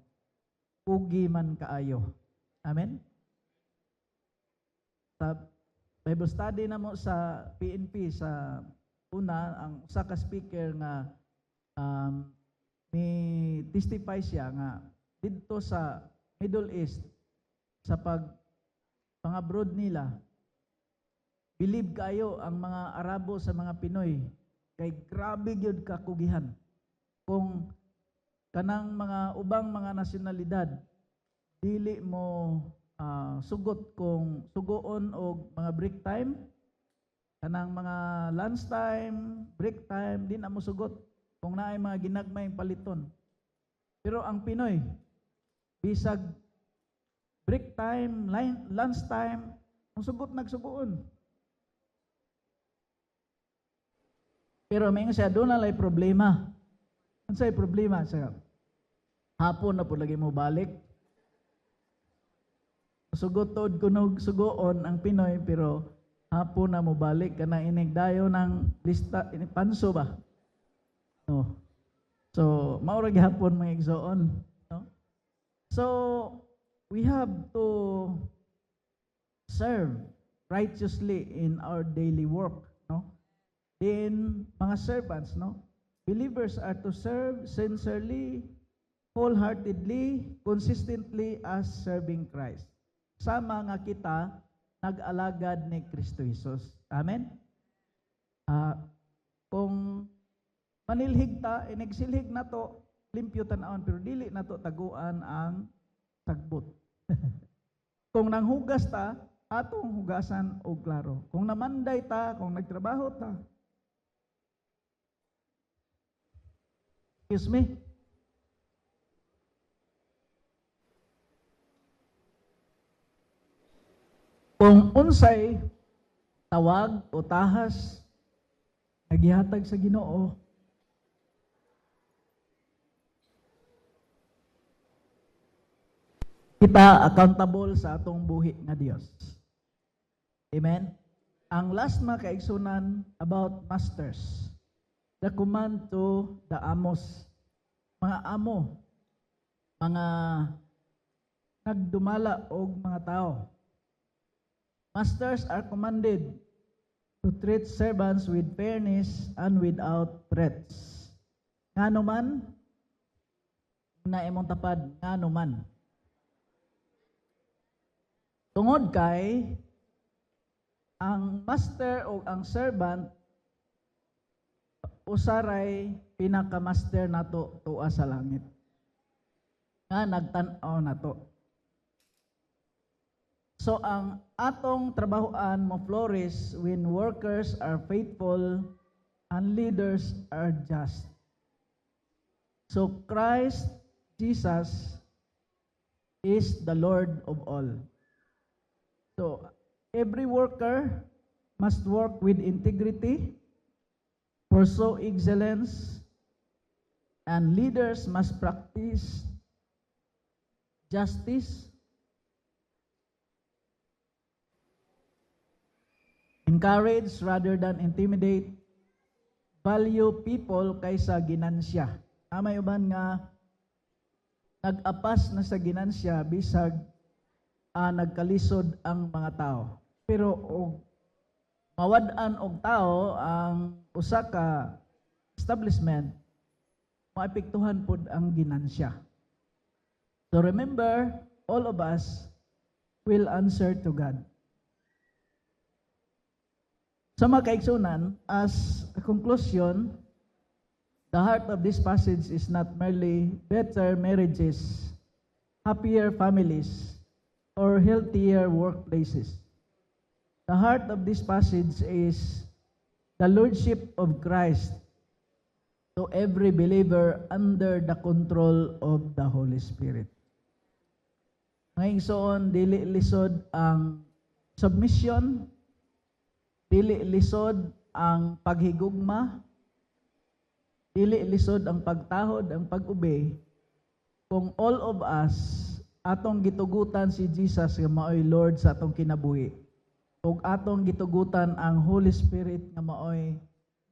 Ugi man kaayo. Amen. Sa Bible study na mo sa PNP sa una, ang usa ka speaker nga ni testify siya nga dito sa Middle East sa pang-abroad nila, believe kayo ang mga Arabo sa mga Pinoy kay grabe gyud kakugihan. Kung kanang mga ubang mga nasyonalidad dili mo sugot kung sugoon og mga break time, kanang mga lunch time, break time, di na mo sugot kung naay mga ginagmayng paliton. Pero ang Pinoy, bisag break time, lunch time, musugot nagsugoon. Pero may siya, doon na lay problema. Ano sa'y problema? Sa hapon na po lagi mo balik. Sugot tod kunog sugoon ang Pinoy, pero hapon na mo balik ka na inigdayo ng lista, panso ba? No. So, maurag hapon mga igsoon. No? So, we have to serve righteously in our daily work. No? Then, mga servants, no? Believers are to serve sincerely, wholeheartedly, consistently as serving Christ. Sama nga kita nag-alagad ni Kristo Jesus. Amen? Kung manilhig ta, inigsilhig na to, limpyo tanawon, pero dili na to taguan ang tagbot. Kung nanghugas ta, atong hugasan og klaro. Kung namanday ta, kung nagtrabaho ta, excuse me. Kung unsay tawag o tahas nagihatag sa Ginoo, kita accountable sa atong buhi nga Dios. Amen. Ang last mga kaigsunan about masters. The command to the amos. Mga amo, mga nagdumala og mga tao. Masters are commanded to treat servants with fairness and without threats. Ngano man, na imong tapad, ngano man. Tungod kay, ang master o ang servant usaray pinaka-master nato tuwa sa langit. Nga nagtan-aw nato. So ang atong trabahoan mo flourish when workers are faithful and leaders are just. So Christ Jesus is the Lord of all. So every worker must work with integrity, pursue excellence, and leaders must practice justice, encourage rather than intimidate, value people kaysa ginansya. May uban nga nag-apas na sa ginansya bisag nagkalisod ang mga tao. Pero mawad-an og tao ang usa ka establishment, maapektuhan pod ang ginansya. So remember, all of us will answer to God. Sa mga kaigsunan, as a conclusion, the heart of this passage is not merely better marriages, happier families, or healthier workplaces. The heart of this passage is the Lordship of Christ to every believer under the control of the Holy Spirit. Ngayong soon, dili lisod ang submission, dili lisod ang paghigugma, dili lisod ang pagtahod, ang pag-obey, kung all of us atong gitugutan si Jesus nga maoy Lord sa atong kinabuhi, ug atong gitugutan ang Holy Spirit nga maoy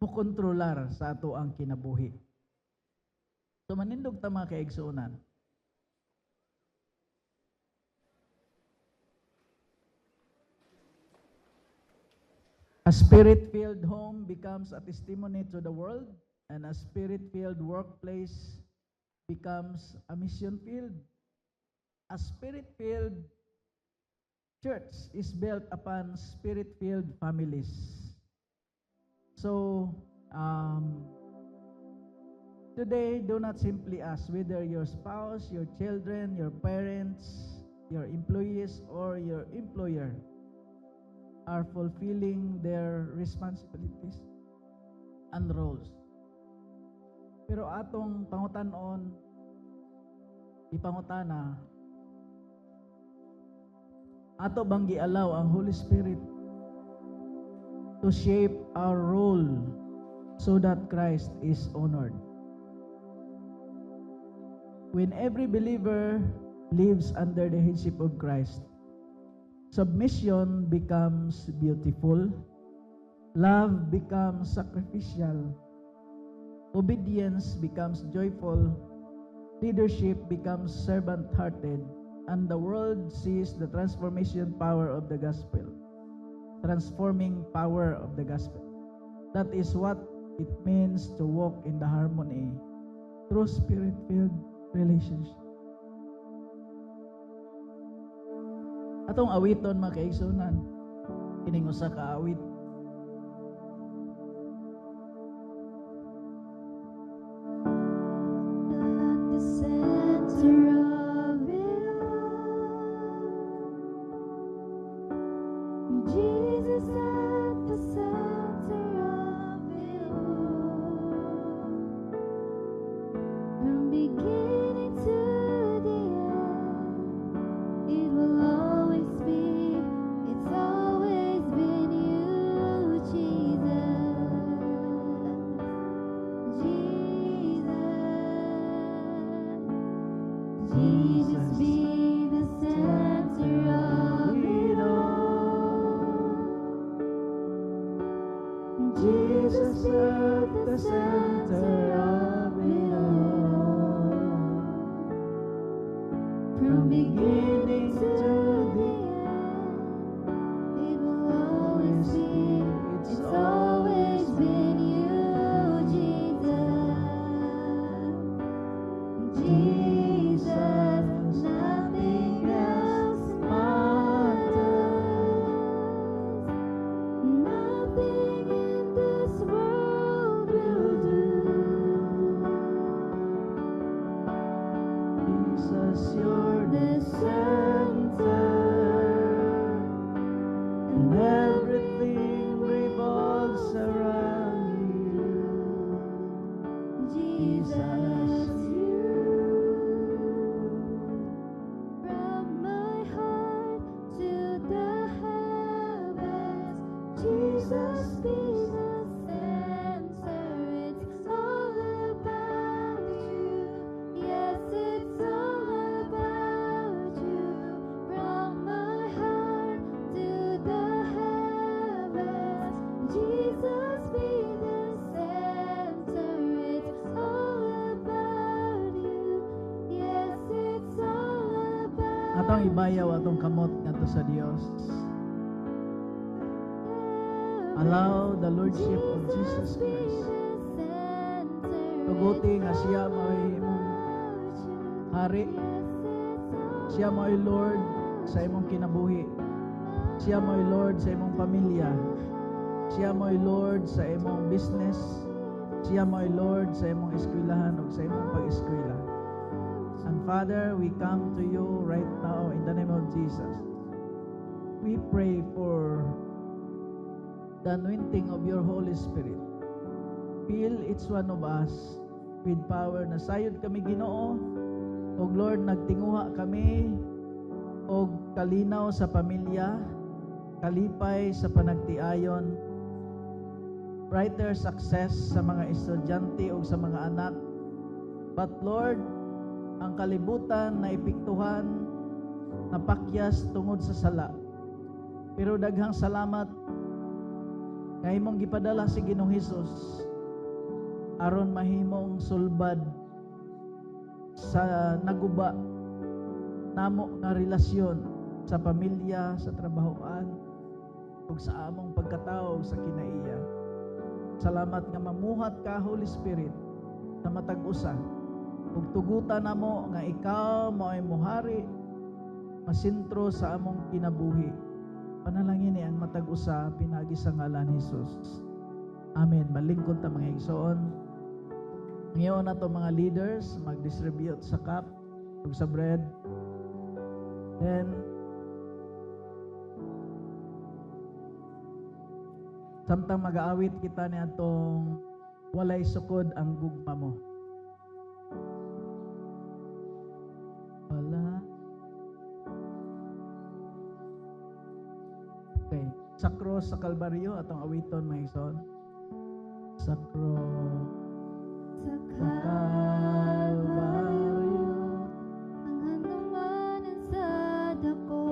mukontrolar sa ato ang kinabuhi. So manindog ta mga kaigsuonan. A spirit-filled home becomes a testimony to the world, and a spirit-filled workplace becomes a mission field. A spirit-filled church is built upon spirit-filled families. So, Today, do not simply ask whether your spouse, your children, your parents, your employees, or your employer are fulfilling their responsibilities and roles. Pero atong pangutanon, ipangutana, ato bang gialaw ang Holy Spirit to shape our role so that Christ is honored? When every believer lives under the headship of Christ, submission becomes beautiful, love becomes sacrificial, obedience becomes joyful, leadership becomes servant-hearted, and the world sees the transformation power of the gospel. Transforming power of the gospel. That is what it means to walk in the harmony through spirit-filled relationship. Atong awiton mga kaigsunan, kining usa ka awit. At the center of it all, Jesus at the center of it all, from beginning to the end, it will always be, it's always been you, Jesus, Jesus be the center of it all. Jesus at the center of it all. From beginning to the end, it will always be, it's always been you, Jesus, nothing else matters, nothing in this world will do. Jesus, you're the center, and everything revolves around you. Jesus, from my heart to the heavens, Jesus be the center. It's all about you. Yes, it's all about you. From my heart to the heavens, Jesus be the center. It's all about you. Yes, it's all about Atong ibayaw atong kamot ngadto sa Dios. Allow the Lordship of Jesus Christ. Tuguti nga siya mao'y imong hari. Siya mao'y Lord sa imong kinabuhi. Siya mao'y Lord sa imong pamilya. Siya mao'y Lord sa imong business. Siya mao'y Lord sa imong eskwelahan ug sa imong pag-eskwela. And Father, we come to you right now in the name of Jesus. We pray for the anointing of your Holy Spirit. Fill each one of us with power na sayod kami Ginoo. O Lord, nagtinguha kami og kalinaw sa pamilya, kalipay sa panagtiayon, brighter success sa mga estudyante o sa mga anak. But Lord, ang kalibutan na epektuhan, napakyas tungod sa sala. Pero daghang salamat kay imong gipadala si Ginoong Hesus aron mahimong sulbad sa naguba namo nga relasyon sa pamilya, sa trabahoan ug sa among pagkatao sa kinaiya. Salamat nga mamuhat ka, Holy Spirit, sa matag usa ug tugutan namo nga ikaw mao'y mohari, masintro sa among kinabuhi. Panalangin ni ang matag usa pinagi sa ngalan ni Hesus. Amen. Malingkod ta mga igsoon. Ngayon na to mga leaders mag-distribute sa cup ug sa bread. Then samtang mag-aawit kita ni atong walay sukod ang gugma mo. Wala. Okay. Sakro sa Kalbaryo atong awiton mga igsoon. Sakro Sa sa Kalbaryo. ang handumanan sa dako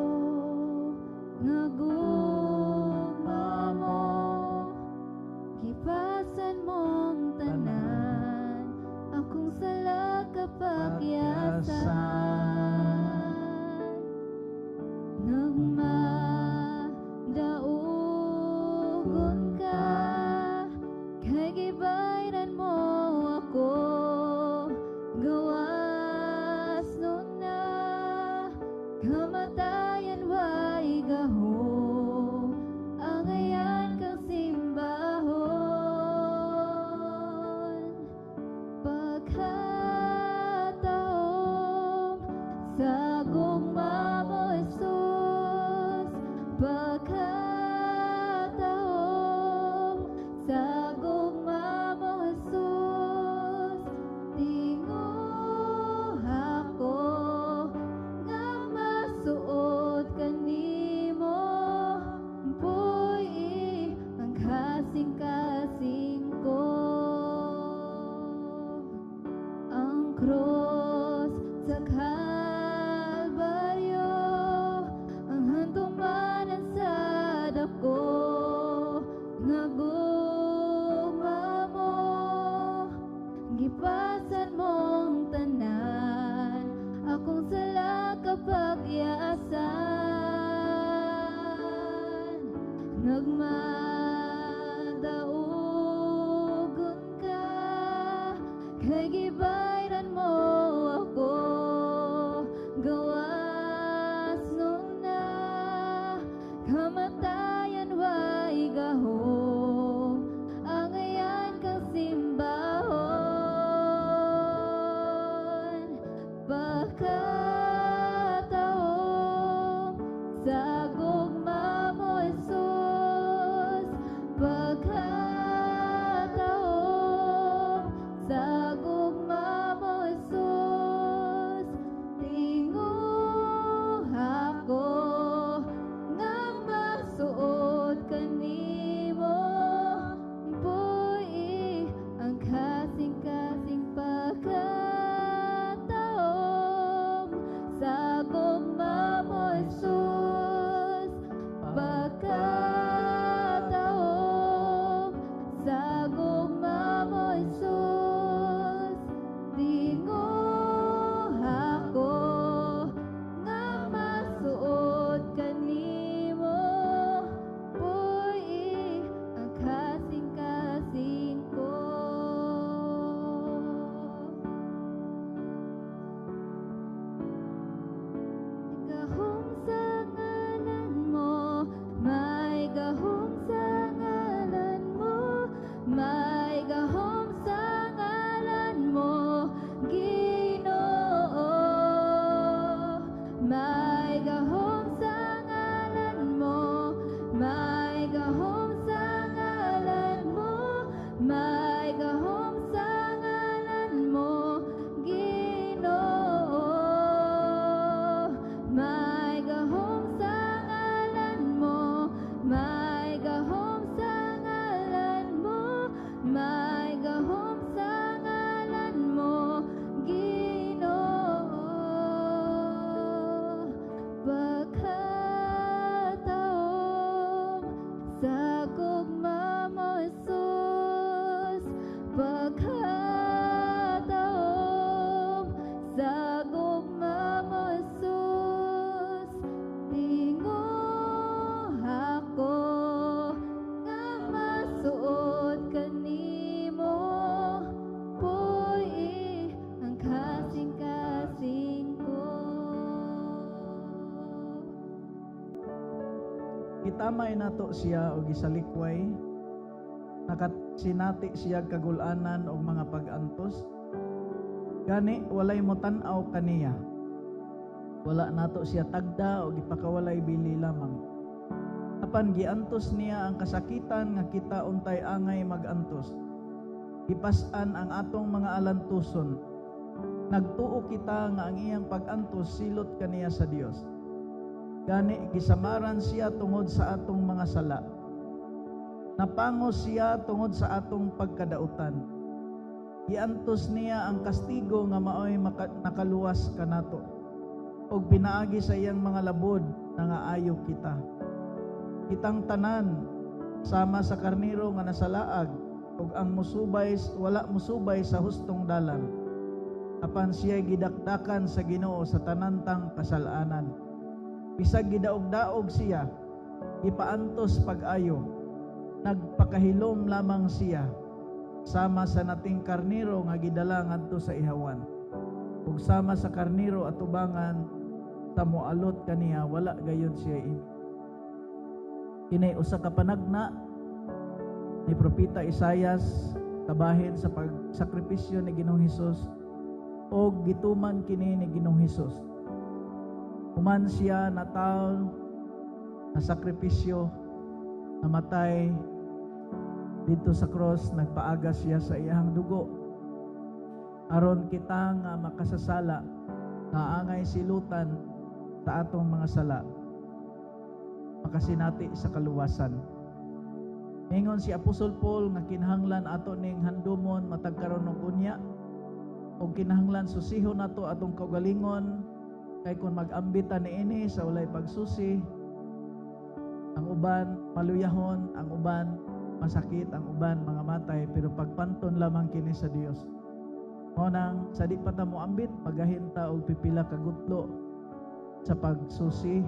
nga gugma mo, gipasan mong tanan akong sala kapagyasan, nagmadaugon ka kay gibayran mo ako, gawas nun na kamatayan way gahom, ang ayan kang simbahon. Pagkataom sa gugma mo, Jesus. Pagkataom sa gugma mo, Jesus. Tinguh ako nga masuot kanimo, puy ang kasing-kasing ko. Ang cross sa Kalbaryo, ang handumanan sa dako nga gugma mo, gipasan mong tanan akong sala kapagyasan, nagmadaugon ka kay gibayran mo ako, gawas nun na kamatayan way gahom, ang ayan kang simbahon. Pagkataom sa gugma mo, Jesus. Pagkataom sa gugma mo, Jesus. Tinguh ako nga masuot kanimo, puy ang kasing-kasing pagkataom sa gugma mo, Jesus. Pagkataom sa gugma mo, Jesus. Tinguh ako nga masuot kanimo, puy ang kasing-kasing ko. Gahom sa ngalan mo, may gahom sa ngalan mo, may gahom sa ngalan mo, Ginoo. May gahom sa ngalan mo, may gahom sa ngalan mo, may gahom sa ngalan mo, Ginoo. May gahom sa ngalan mo, may gahom sa ngalan mo, may gahom sa ngalan mo, Ginoo. Pagkataom sa gugma mo, Jesus. Pagkataom sa gugma mo, Jesus. Tinguh ako nga masuot kanimo, puy ang kasing-kasing ko. Itamay nato siya og isalikway. sinati siya kagulanan og mga pag-antos. Gani walay mo tan-aw kaniya. Wala nato siya tagda o gipakawalay bili lamang. Apan giantos niya ang kasakitan nga kita untay angay magantos. Gipas-an ang atong mga alantuson. Nagtuo kita nga ang iyang pag-antos silot kaniya sa Dios. Gani gisamaran siya tungod sa atong mga sala. Napangos siya tungod sa atong pagkadautan. Giantos niya ang kastigo nga maoy nakaluwas kanato. Og pinaagi sa iyang mga labod na nga ayo kita. Kitang tanan sama sa karniro nga nasalaag ug ang wala musubay sa hustong dalan. Apan siya gidakdakan sa Ginoo sa tanantang kasalanan. Bisag gidaog-daog siya, ipaantos pag-ayo. Nagpakahilom lamang siya sama sa nating karniro nga gidala ngadto sa ihawan. Ug sama sa karniro at ubangan sa moalot kaniya wala gayud siya Kinay usa ka panagna ni propeta Isaias kabahin sa pagsakripisyo ni Ginoong Hesus og gituman kini ni Ginoong Hesus. Human siya nataw na sakripisyo, namatay dito sa cross, nagpaaga siya sa iyang dugo. Aron kita nga makasasala, nga angay silutan sa atong mga sala, makasinati sa kaluwasan. Ingon si Apostol Paul nga kinahanglan ato ning handumon matag karon og unya, og kinahanglan susihon nato atong kaugalingon. Kay kung mag-ambita niini sa walay pagsusi, ang uban maluyahon, ang uban masakit, ang uban mga matay, pero pagpanton lamang kini sa Dios. Nang sa di pa ta mo ambit, magahinta og pipila ka gutlo sa pagsusi.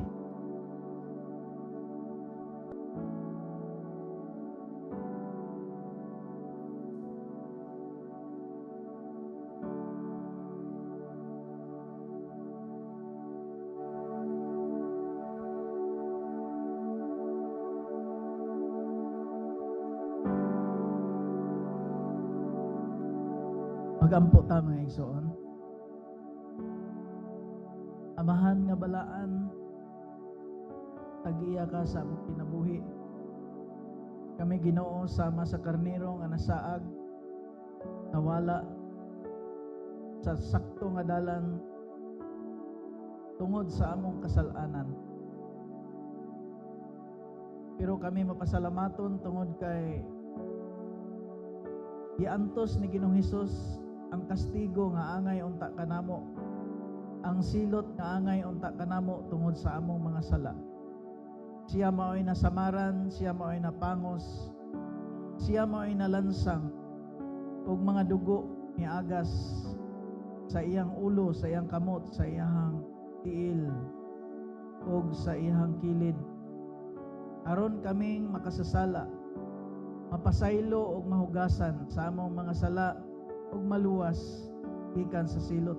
Magampo ta mga igsoon. Amahan nga balaan, tag-iya ka sa among kinabuhi. Kami Ginoo sama sa karnero nga nasaag, nawala sa sakto nga dalan tungod sa among kasalanan. Pero kami mapasalamaton tungod kay giantos ni Ginoong Hesus ang kastigo nga angay unta kanamo, ang silot nga angay unta kanamo tungod sa among mga sala. Siya maoy nasamaran, siya maoy napangos, siya maoy nalansang, ug mga dugo ni agas sa iyang ulo, sa iyang kamot, sa iyang tiil, ug sa iyang kilid. Aron kaming makasasala, mapasaylo ug mahugasan sa among mga sala ug maluwas gikan sa silot.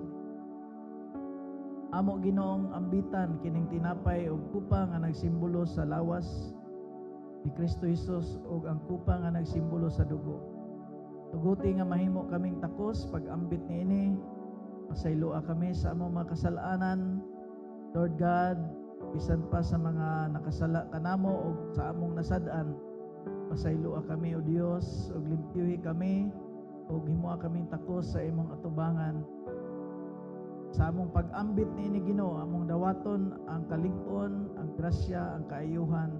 Amo Ginoong ambitan kining tinapay ug kupa nga nagsimbolo sa lawas ni Kristo Hesus ug ang kupa nga nagsimbolo sa dugo. Tuguti nga mahimo kaming takos pag ambit niini, pasayloa kami sa among mga kasalanan. Lord God, bisan pa sa mga nakasala kanamo ug sa among nasad-an, pasayloa kami o Dios ug limpyuhi kami ug himoa kaming takos sa imong atubangan. Sa among pag-ambit niini Ginoo, among dawaton ang kalig-on, ang grasya, ang kaayuhan,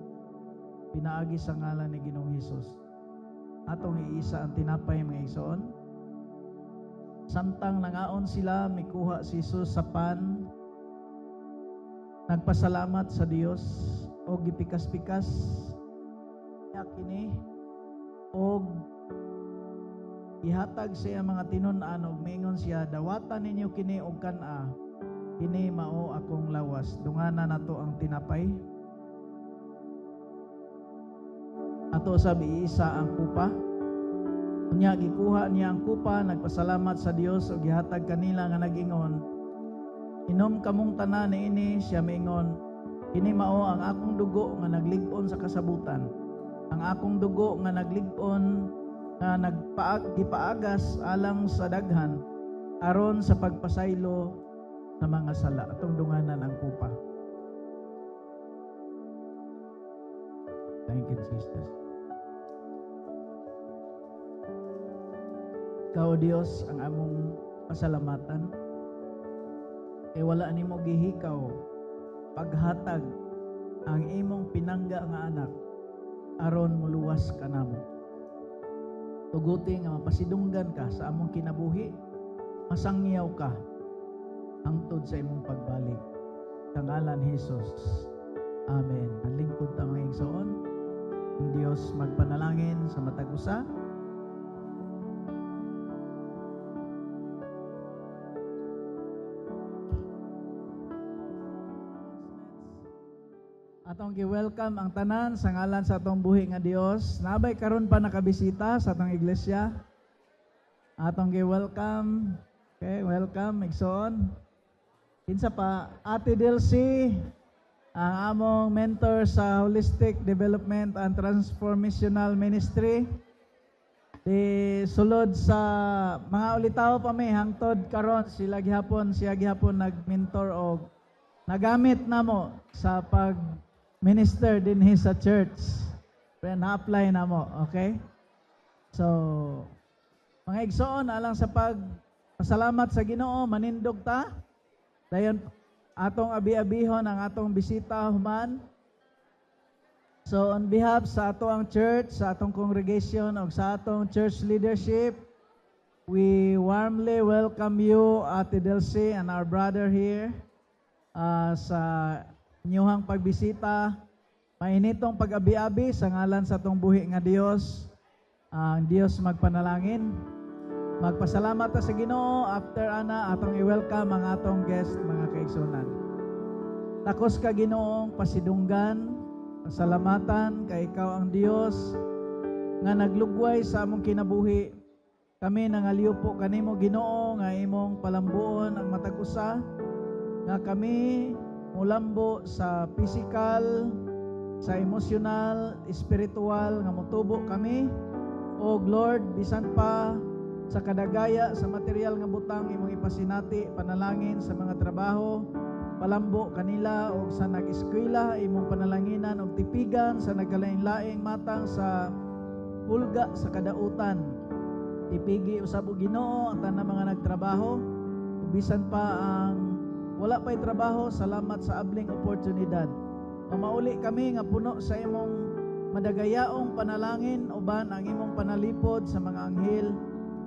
pinaagi sa ngalan ni Ginoong Hesus. Atong iisa ang tinapay mga igsoon. Samtang nangaon sila, mikuha si Hesus sa pan, nagpasalamat sa Dios o gipikas-pikas niya kini o ihatag siya mga tinun-an og mingon siya, dawatan ninyo kini og kana, kini mao akong lawas. Dungana nato ang tinapay. Ato sabi isa ang kupa. Unya gikuha niya ang kupa, nagpasalamat sa Dios ug gihatag kanila nga nag-ingon, inom kamong tanan niini. Siya mingon, kini mao ang akong dugo nga naglig-on sa kasabutan. Ang akong dugo nga naglig-on nga gipaagas alang sa daghan aron sa pagpasaylo sa mga sala atong dunganan ang kupa. Thank you, Jesus. Ikaw, Dios, ang among pasalamatan. Kay wala nimo gihikaw paghatag ang imong pinangga nga anak aron muluwas ka namo. Tuguti nga mapasidunggan ka sa among kinabuhi, masangyaw ka hangtod sa imong pagbalik. Sa ngalan ni Jesus. Amen. Ang lingkod ta mga igsoon, ang Dios magpanalangin sa matag usa. Atong gi-welcome ang tanan sa ngalan sa atong buhi nga Dios. Nabay karon pa nakabisita sa atong iglesia. Atong gi-welcome. Okay, welcome igsoon. Kinsa pa Ate Delcy, ang among mentor sa Holistic Development and Transformational Ministry. Di sulod sa mga ulitaw pa may hangtod karon siya gihapon nag-mentor og nagamit namo sa pag minister din sa church. Pero na-apply na mo, okay? So, mga igsoon, alang sa pasalamat sa Ginoo, manindog ta. Dayon, atong abi-abihon ang atong bisita human. So, on behalf sa atong church, sa atong congregation, o sa atong church leadership, we warmly welcome you, Ate Delcy, and our brother here, sa inyong pagbisita, mainitong pag-abi-abi sa ngalan sa atong buhi nga Dios. Ang Dios magpanalangin. Magpasalamat ta sa Ginoo. After ana atong i-welcome ang atong guest mga kaigsunan. Takos ka Ginoong pasidunggan, pasalamatan kay ikaw ang Dios nga naglugway sa among kinabuhi. Kami nangaliw po kanimo Ginoo nga imong palambuon ang matag usa nga kami mulambo sa physical, sa emotional, spiritual, nga mutubo kami. O Lord, bisan pa sa kadagaya, sa material nga butang, imong ipasinati, panalangin sa mga trabaho, palambo kanila, o sa nag-eskwela, imong panalanginan, o tipigan sa nagkalain-laing matang sa pulga sa kadautan. Tipigi usab og Ginoo ang tanang mga nagtrabaho, bisan pa ang wala pa'y trabaho, salamat sa abling oportunidad. Mamauli kami nga puno sa imong madagayaong panalangin, uban ang imong panalipod sa mga anghel,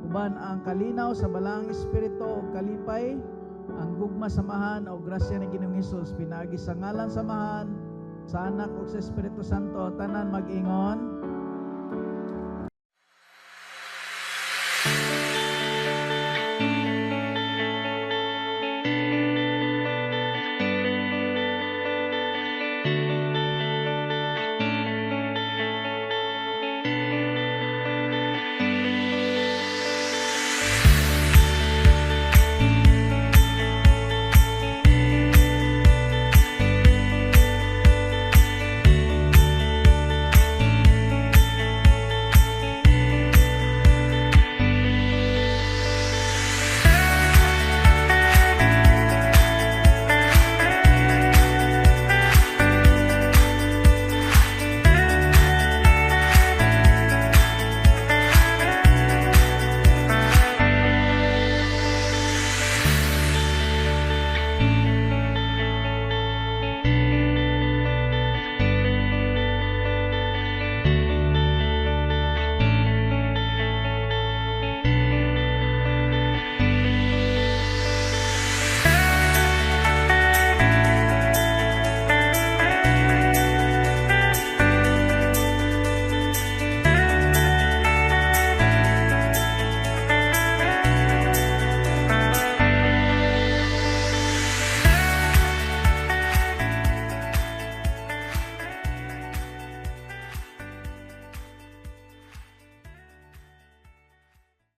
uban ang kalinaw sa balang espiritu o kalipay, ang gugma samahan o grasya ni Ginoong Hesus, pinaagi sa ngalan samahan, sa anak o sa Espiritu Santo, tanan mag-ingon.